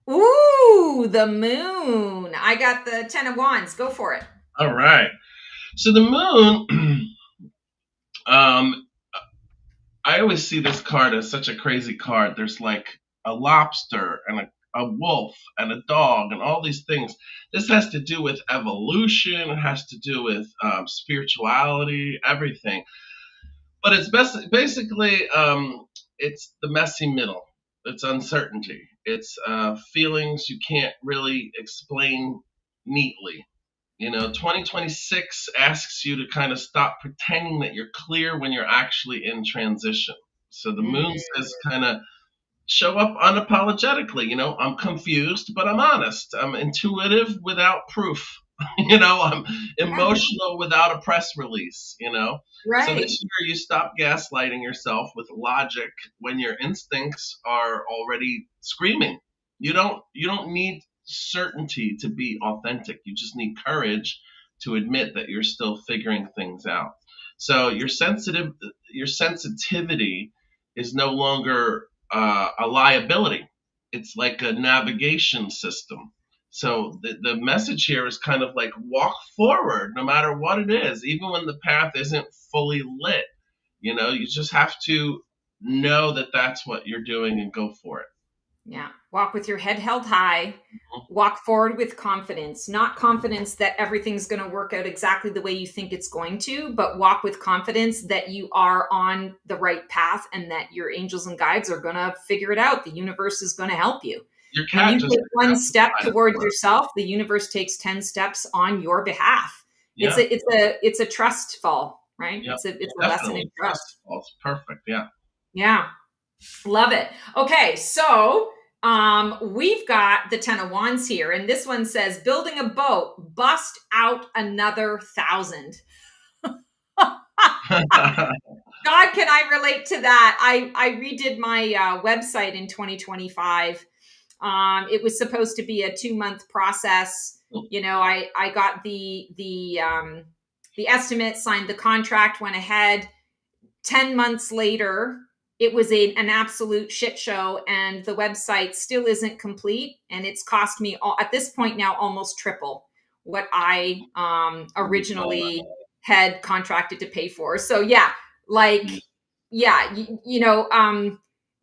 A: Ooh, the moon. I got the 10 of Wands. Go for it.
B: All right. So the moon, I always see this card as such a crazy card. There's like a lobster and a wolf and a dog and all these things. This has to do with evolution. It has to do with spirituality, everything. But it's basically, it's the messy middle. It's uncertainty. It's feelings you can't really explain neatly. 2026 asks you to kind of stop pretending that you're clear when you're actually in transition. So the moon says kind of show up unapologetically. I'm confused, but I'm honest. I'm intuitive without proof. I'm emotional without a press release,
A: Right.
B: So this year you stop gaslighting yourself with logic when your instincts are already screaming. You don't need certainty to be authentic. You just need courage to admit that you're still figuring things out. So your sensitivity is no longer a liability. It's like a navigation system. So the message here is kind of like walk forward no matter what it is, even when the path isn't fully lit. You just have to know that that's what you're doing and go for it.
A: Yeah. Walk with your head held high. Walk forward with confidence, not confidence that everything's going to work out exactly the way you think it's going to, but walk with confidence that you are on the right path and that your angels and guides are going to figure it out. The universe is going to help you. When you take one step towards yourself, the universe takes 10 steps on your behalf. Yeah. It's a trust fall, right? Yep. It's a lesson in trust.
B: It's perfect. Yeah.
A: Yeah. Love it. Okay. So we've got the 10 of Wands here, and this one says building a boat, bust out another 1,000. God, can I relate to that? I redid my website in 2025. It was supposed to be a 2-month process. I got the estimate, signed the contract, went ahead. 10 months later, it was an absolute shit show, and the website still isn't complete. And it's cost me at this point now almost triple what I originally had contracted to pay for. So yeah,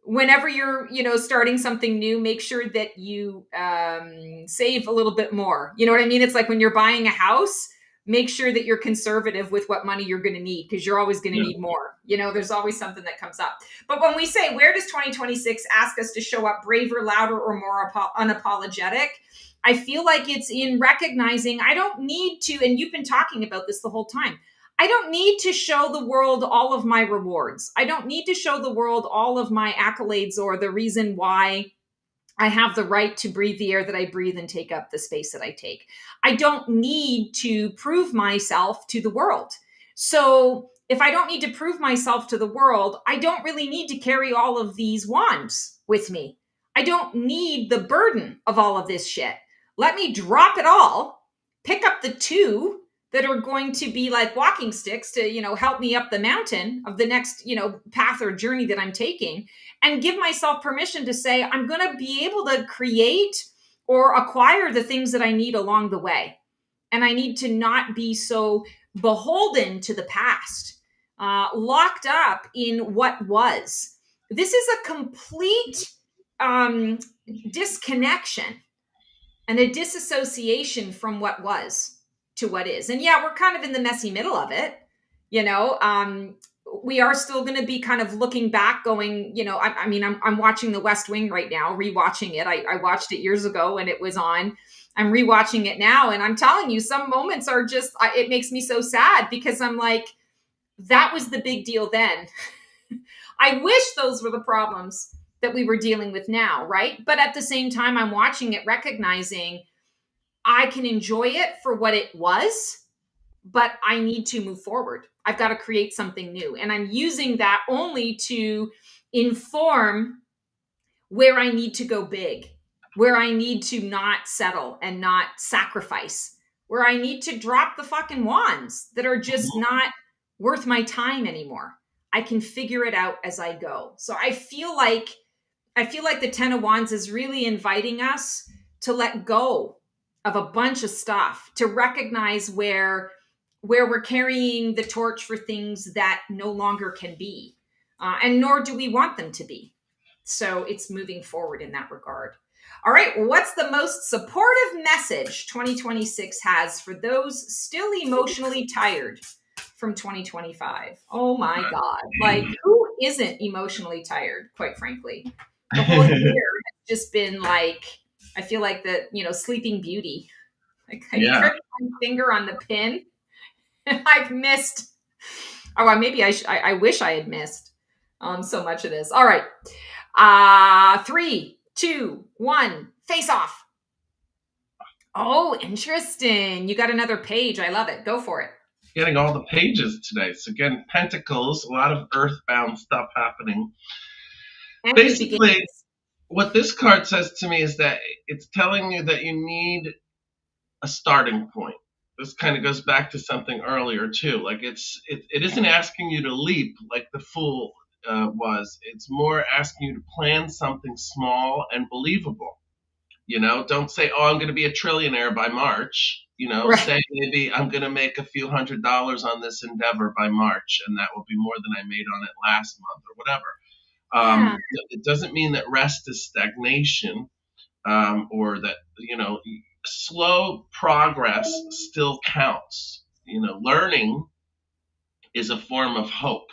A: whenever you're, starting something new, make sure that you save a little bit more. You know what I mean? It's like when you're buying a house, make sure that you're conservative with what money you're going to need, because you're always going to need more. There's always something that comes up. But when we say, where does 2026 ask us to show up braver, louder, or more unapologetic? I feel like it's in recognizing I don't need to, and you've been talking about this the whole time, I don't need to show the world all of my rewards. I don't need to show the world all of my accolades or the reason why I have the right to breathe the air that I breathe and take up the space that I take. I don't need to prove myself to the world. So if I don't need to prove myself to the world, I don't really need to carry all of these wands with me. I don't need the burden of all of this shit. Let me drop it all, pick up the two that are going to be like walking sticks to, help me up the mountain of the next, path or journey that I'm taking, and give myself permission to say, I'm going to be able to create or acquire the things that I need along the way. And I need to not be so beholden to the past, locked up in what was. This is a complete disconnection and a disassociation from what was to what is. And yeah, we're kind of in the messy middle of it. We are still going to be kind of looking back going, I'm watching The West Wing right now, rewatching it. I watched it years ago when it was on. I'm rewatching it now. And I'm telling you, some moments are just, it makes me so sad, because I'm like, that was the big deal then. I wish those were the problems that we were dealing with now, right? But at the same time, I'm watching it, recognizing I can enjoy it for what it was, but I need to move forward. I've got to create something new. And I'm using that only to inform where I need to go big, where I need to not settle and not sacrifice, where I need to drop the fucking wands that are just not worth my time anymore. I can figure it out as I go. So I feel like the 10 of Wands is really inviting us to let go of a bunch of stuff, to recognize where we're carrying the torch for things that no longer can be, and nor do we want them to be. So it's moving forward in that regard. All right, what's the most supportive message 2026 has for those still emotionally tired from 2025? Oh my God. Like, who isn't emotionally tired, quite frankly? The whole year has just been like, I feel like Sleeping Beauty. Like, I tripped my finger on the pin and I've missed. Oh, maybe I wish I had missed so much of this. All right. 3, 2, 1, face off. Oh, interesting. You got another page. I love it. Go for it.
B: Getting all the pages today. So again, Pentacles, a lot of earthbound stuff happening. And basically, what this card says to me is that it's telling you that you need a starting point. This kind of goes back to something earlier too. Like it isn't asking you to leap like the Fool was. It's more asking you to plan something small and believable. Don't say, oh, I'm going to be a trillionaire by March. Right. Say maybe I'm going to make a few $100s on this endeavor by March, and that will be more than I made on it last month or whatever. It doesn't mean that rest is stagnation, or that, slow progress still counts. Learning is a form of hope.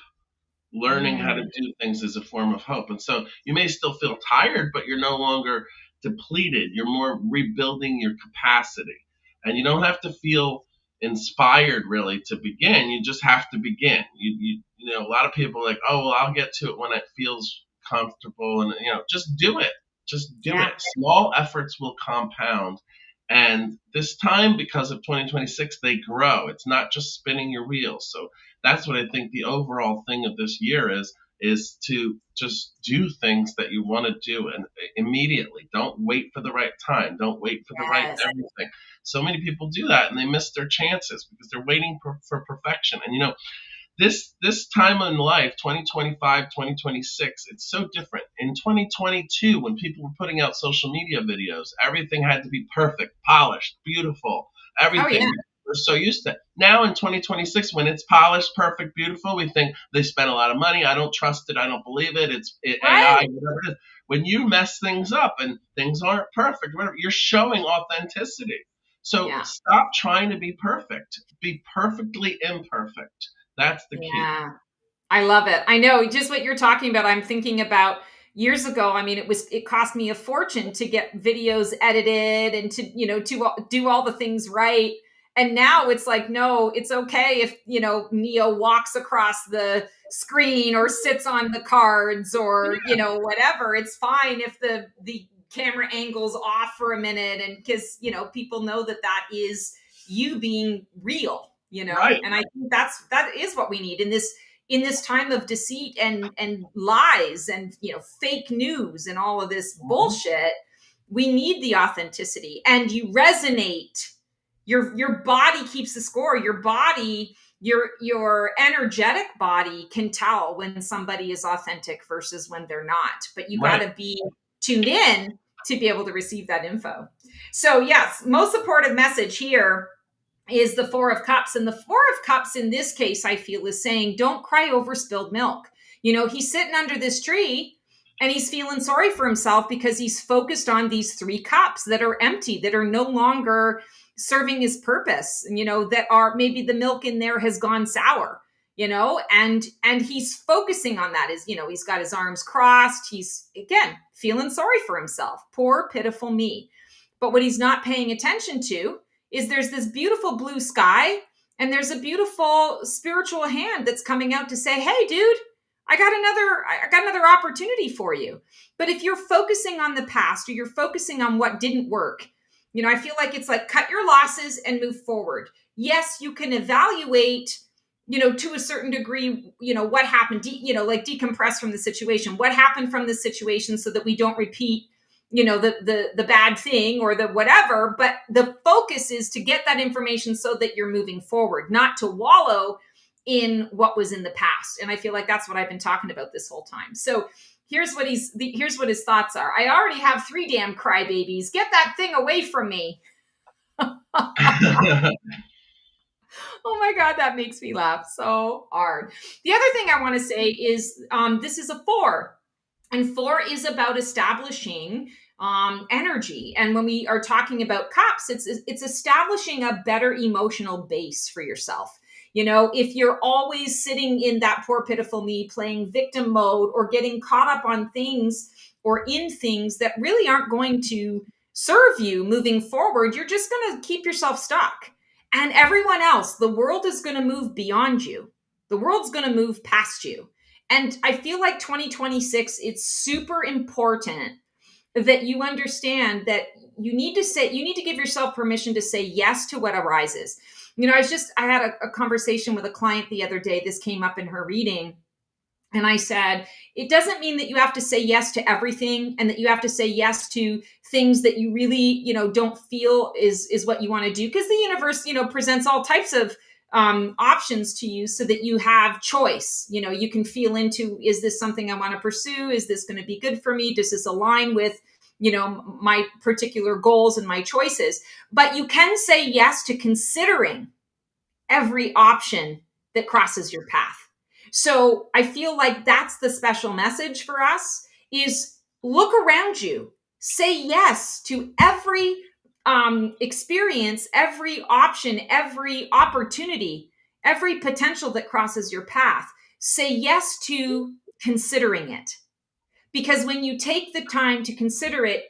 B: Learning how to do things is a form of hope. And so you may still feel tired, but you're no longer depleted. You're more rebuilding your capacity. And you don't have to feel inspired really to begin. You just have to begin. A lot of people are like, oh, well, I'll get to it when it feels comfortable. And, just do it. Just do it. Small efforts will compound. And this time, because of 2026, they grow. It's not just spinning your wheels. So that's what I think the overall thing of this year is to just do things that you want to do, and immediately. Don't wait for the right time. Don't wait for the right everything. So many people do that and they miss their chances because they're waiting for perfection. And this time in life, 2025, 2026, it's so different. In 2022, when people were putting out social media videos, everything had to be perfect, polished, beautiful, everything. Oh, yeah. We're so used to it. Now in 2026, when it's polished, perfect, beautiful, we think they spent a lot of money. I don't trust it. I don't believe it. It's AI, whatever it is. When you mess things up and things aren't perfect, whatever, you're showing authenticity. So
A: Yeah.
B: stop trying to be perfect. Be perfectly imperfect. That's the key.
A: Yeah. I love it. I know just what you're talking about. I'm thinking about years ago. I mean, it cost me a fortune to get videos edited and to, to do all the things right. And now it's like, no, it's okay if, Neo walks across the screen or sits on the cards or, whatever. It's fine if the camera angle's off for a minute, and because, people know that is you being real,
B: Right.
A: and I think that is what we need in this time of deceit and lies and fake news and all of this bullshit. We need the authenticity, and you resonate. Your body keeps the score. Your body, your energetic body can tell when somebody is authentic versus when they're not. But you got to be tuned in to be able to receive that info. So yes, most supportive message here is the Four of Cups. And the Four of Cups in this case, I feel, is saying, don't cry over spilled milk. He's sitting under this tree and he's feeling sorry for himself because he's focused on these 3 cups that are empty, that are no longer serving his purpose, that are maybe the milk in there has gone sour, and he's focusing on that. He's got his arms crossed. He's, again, feeling sorry for himself. Poor, pitiful me. But what he's not paying attention to is there's this beautiful blue sky and there's a beautiful spiritual hand that's coming out to say, hey, dude, I got another opportunity for you. But if you're focusing on the past or you're focusing on what didn't work, I feel like it's like cut your losses and move forward. Yes, you can evaluate, to a certain degree, what happened, like decompress from the situation. What happened from the situation so that we don't repeat the bad thing or the whatever, but the focus is to get that information so that you're moving forward, not to wallow in what was in the past. And I feel like that's what I've been talking about this whole time. So here's what his thoughts are. I already have 3 damn crybabies. Get that thing away from me. Oh my God, that makes me laugh so hard. The other thing I want to say is this is a 4. And 4 is about establishing energy. And when we are talking about cups, it's establishing a better emotional base for yourself. If you're always sitting in that poor, pitiful me, playing victim mode or getting caught up on things or in things that really aren't going to serve you moving forward, you're just going to keep yourself stuck. And everyone else, the world is going to move beyond you. The world's going to move past you. And I feel like 2026, it's super important that you understand that you need to give yourself permission to say yes to what arises. I had a conversation with a client the other day. This came up in her reading. And I said, it doesn't mean that you have to say yes to everything and that you have to say yes to things that you really, don't feel is what you want to do. Because the universe, presents all types of options to you so that you have choice. You can feel into, is this something I want to pursue? Is this going to be good for me? Does this align with, my particular goals and my choices? But you can say yes to considering every option that crosses your path. So I feel like that's the special message for us is look around you, say yes to every experience, every option, every opportunity, every potential that crosses your path. Say yes to considering it. Because when you take the time to consider it,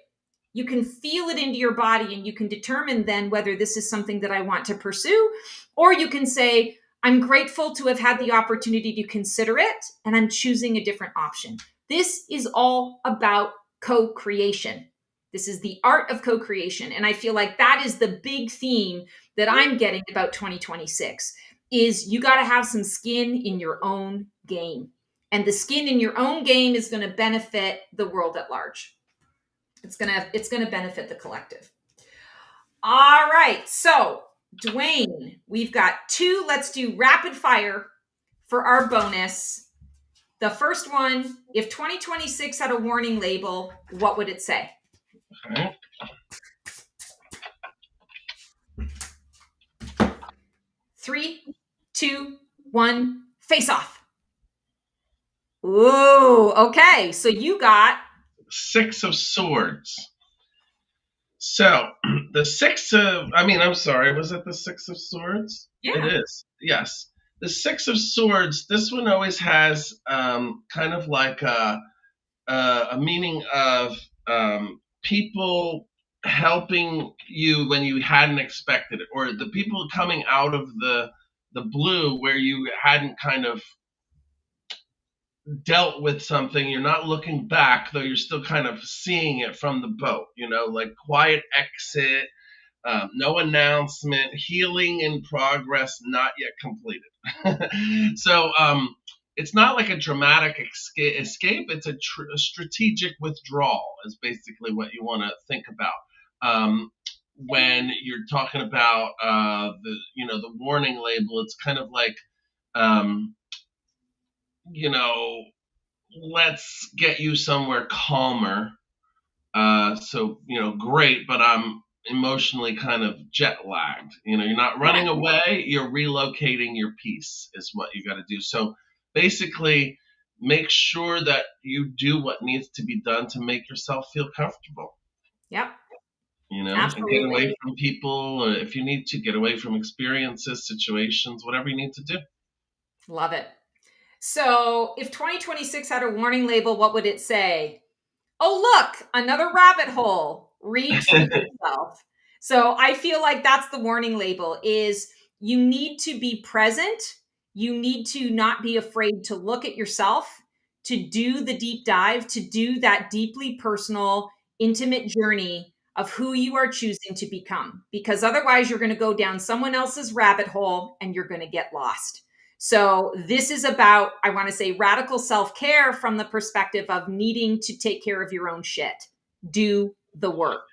A: you can feel it into your body and you can determine then whether this is something that I want to pursue, or you can say, I'm grateful to have had the opportunity to consider it and I'm choosing a different option. This is all about co-creation. This is the art of co-creation. And I feel like that is the big theme that I'm getting about 2026 is you got to have some skin in your own game. And the skin in your own game is going to benefit the world at large. It's going to benefit the collective. All right. So, Dwayne, we've got 2. Let's do rapid fire for our bonus. The first one, if 2026 had a warning label, what would it say?
B: Okay.
A: 3, 2, 1, face off. Ooh, okay. So you got
B: 6 of Swords. So the I'm sorry, was it the Six of Swords? It
A: Yeah.
B: is. Yes. The Six of Swords, this one always has kind of like a meaning of people helping you when you hadn't expected it, or the people coming out of the blue where you hadn't kind of dealt with something. You're not looking back, though you're still kind of seeing it from the boat, like quiet exit, no announcement, healing in progress, not yet completed. So it's not like a dramatic escape. It's a strategic withdrawal is basically what you want to think about. When you're talking about the warning label, it's kind of like, um, let's get you somewhere calmer. Great, but I'm emotionally kind of jet lagged. You're not running away, you're relocating your peace is what you got to do. So basically, make sure that you do what needs to be done to make yourself feel comfortable.
A: Yep.
B: And get away from people. If you need to, get away from experiences, situations, whatever you need to do.
A: Love it. So if 2026 had a warning label, what would it say? Oh, look, another rabbit hole. Read for yourself. So I feel like that's the warning label is you need to be present. You need to not be afraid to look at yourself, to do the deep dive, to do that deeply personal, intimate journey of who you are choosing to become, because otherwise you're going to go down someone else's rabbit hole and you're going to get lost. So this is about, I want to say, radical self-care from the perspective of needing to take care of your own shit. Do the work.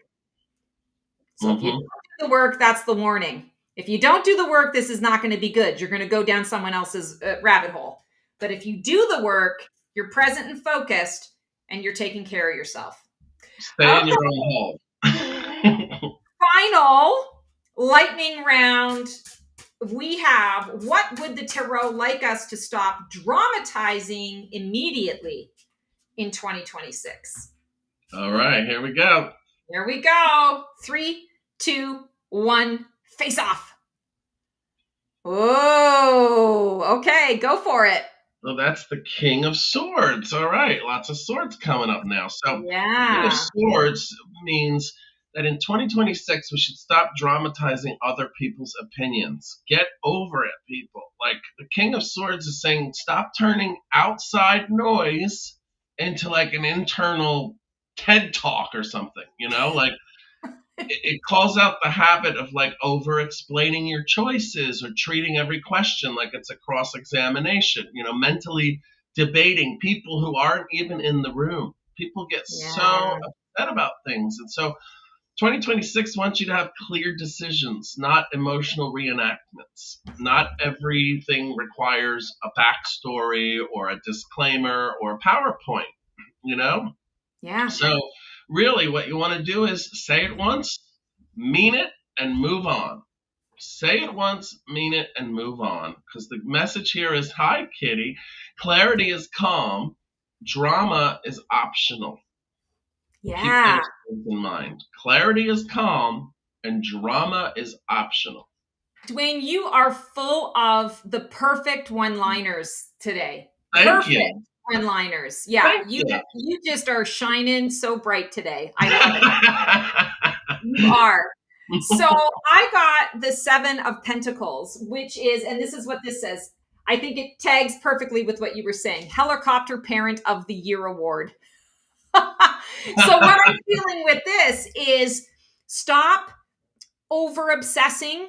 A: So if you don't do the work, that's the warning. If you don't do the work, this is not going to be good. You're going to go down someone else's rabbit hole. But if you do the work, you're present and focused, and you're taking care of yourself.
B: Stay in your own hole.
A: Final lightning round. We have, what would the tarot like us to stop dramatizing immediately in 2026?
B: All right, here we go.
A: Here we go. 3, 2, 1, face off. Oh, okay, go for it.
B: Well, that's the King of Swords. All right, lots of swords coming up now. So, King of Swords means that in 2026, we should stop dramatizing other people's opinions. Get over it, people. Like, the King of Swords is saying, stop turning outside noise into like an internal TED Talk or something, like it calls out the habit of like over explaining your choices or treating every question like it's a cross examination, mentally debating people who aren't even in the room. People get so upset about things. And so 2026 wants you to have clear decisions, not emotional reenactments. Not everything requires a backstory or a disclaimer or a PowerPoint,
A: Yeah.
B: So really what you want to do is say it once, mean it, and move on. Say it once, mean it, and move on. Because the message here is, hi, kitty. Clarity is calm. Drama is optional.
A: Yeah.
B: Keep those in mind. Clarity is calm, and drama is optional.
A: Dwayne, you are full of the perfect one-liners today.
B: Thank you.
A: One-liners. Yeah, you just are shining so bright today. I love it. You are. So I got the 7 of Pentacles, which is, and this is what this says. I think it tags perfectly with what you were saying. Helicopter Parent of the Year award. So what I'm feeling with this is stop over obsessing.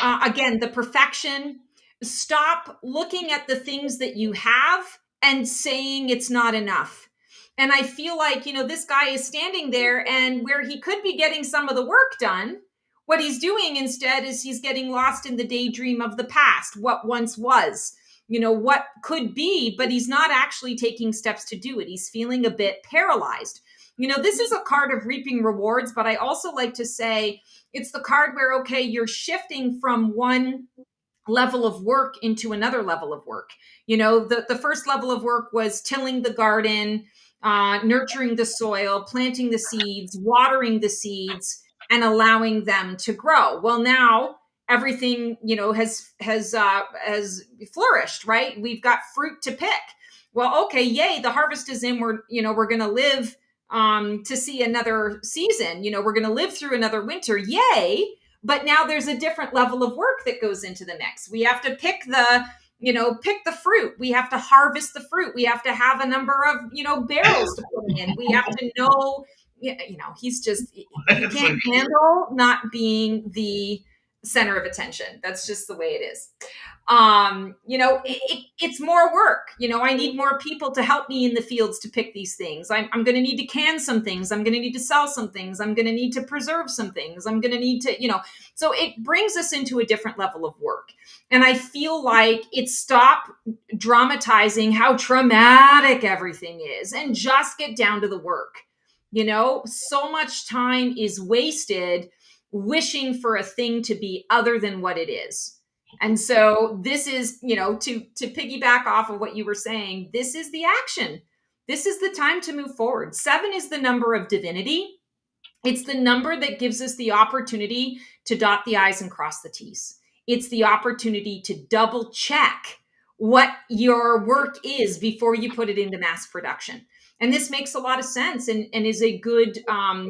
A: Again, the perfection. Stop looking at the things that you have and saying it's not enough. And I feel like, this guy is standing there, and where he could be getting some of the work done, what he's doing instead is he's getting lost in the daydream of the past, what once was, what could be, but he's not actually taking steps to do it. He's feeling a bit paralyzed. This is a card of reaping rewards, but I also like to say it's the card where, okay, you're shifting from one level of work into another level of work. The first level of work was tilling the garden, nurturing the soil, planting the seeds, watering the seeds, and allowing them to grow. Well, now everything, has flourished, right? We've got fruit to pick. Well, okay, yay, the harvest is in. We're going to live to see another season. We're going to live through another winter. Yay. But now there's a different level of work that goes into the mix. We have to pick the fruit. We have to harvest the fruit. We have to have a number of, barrels to put in. We have to know, he can't handle not being the center of attention. That's just the way it is. It's more work. I need more people to help me in the fields to pick these things. I'm going to need to can some things. I'm going to need to sell some things. I'm going to need to preserve some things. I'm going to need to, so it brings us into a different level of work. And I feel like stop dramatizing how traumatic everything is and just get down to the work. So much time is wasted wishing for a thing to be other than what it is. And so this is, to piggyback off of what you were saying, this is the action. This is the time to move forward. 7 is the number of divinity. It's the number that gives us the opportunity to dot the I's and cross the T's. It's the opportunity to double check what your work is before you put it into mass production. And this makes a lot of sense and is a good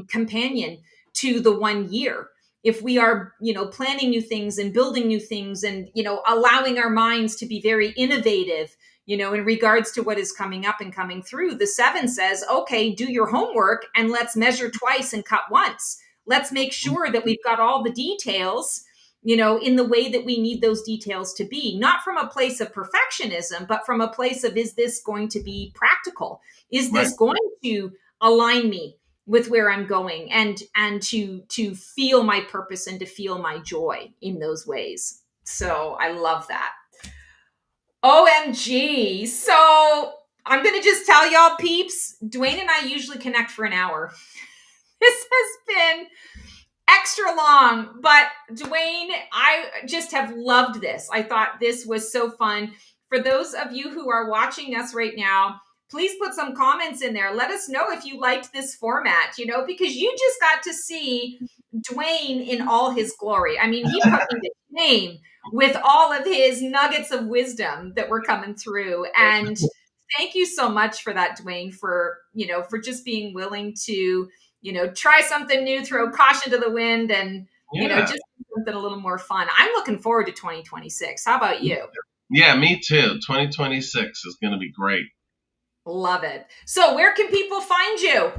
A: companion to the 1 year. If we are, planning new things and building new things and, allowing our minds to be very innovative, in regards to what is coming up and coming through, the 7 says, okay, do your homework and let's measure twice and cut once. Let's make sure that we've got all the details, in the way that we need those details to be, not from a place of perfectionism, but from a place of, is this going to be practical? Is this going to align me with where I'm going and to feel my purpose and to feel my joy in those ways. So I love that. OMG. So I'm going to just tell y'all peeps, Dwayne and I usually connect for an hour. This has been extra long, but Dwayne, I just have loved this. I thought this was so fun. For those of you who are watching us right now, please put some comments in there. Let us know if you liked this format, because you just got to see Dwayne in all his glory. I mean, he put me to shame with all of his nuggets of wisdom that were coming through. And thank you so much for that, Dwayne, for just being willing to, try something new, throw caution to the wind and, just something a little more fun. I'm looking forward to 2026. How about you?
B: Yeah, me too. 2026 is going to be great.
A: Love it. So where can people find you?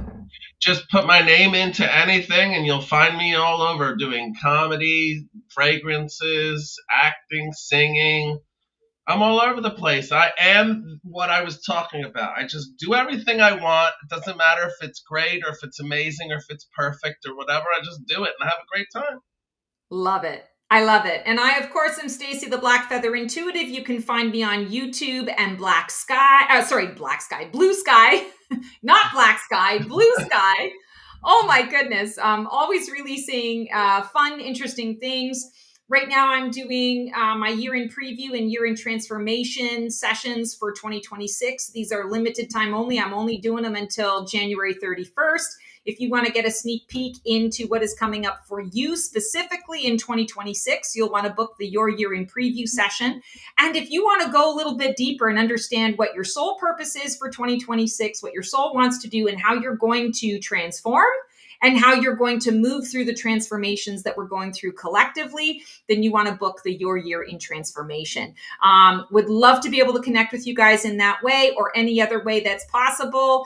B: Just put my name into anything and you'll find me all over doing comedy, fragrances, acting, singing. I'm all over the place. I am what I was talking about. I just do everything I want. It doesn't matter if it's great or if it's amazing or if it's perfect or whatever. I just do it and have a great time.
A: Love it. I love it. And I, of course, am Stacy the Black Feather Intuitive. You can find me on YouTube and Blue Sky, not Black Sky, Blue Sky. Oh my goodness. Always releasing fun, interesting things. Right now I'm doing my year-end preview and year-end transformation sessions for 2026. These are limited time only. I'm only doing them until January 31st. If you want to get a sneak peek into what is coming up for you specifically in 2026, you'll want to book the Your Year in Preview session. And if you want to go a little bit deeper and understand what your soul purpose is for 2026, what your soul wants to do, and how you're going to transform, and how you're going to move through the transformations that we're going through collectively, then you want to book the Your Year in Transformation. Would love to be able to connect with you guys in that way or any other way that's possible.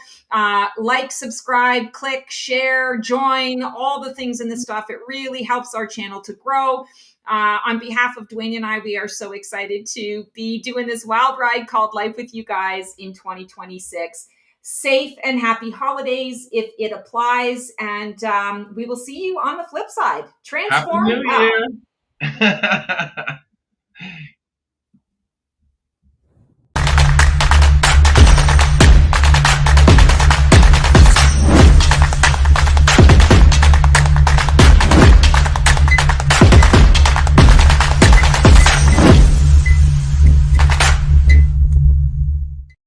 A: Like, subscribe, click, share, join, all the things in this stuff. It really helps our channel to grow. On behalf of Dwayne and I, we are so excited to be doing this wild ride called Life with you guys in 2026. Safe and happy holidays if it applies. And we will see you on the flip side. Transform.
B: Happy New Year.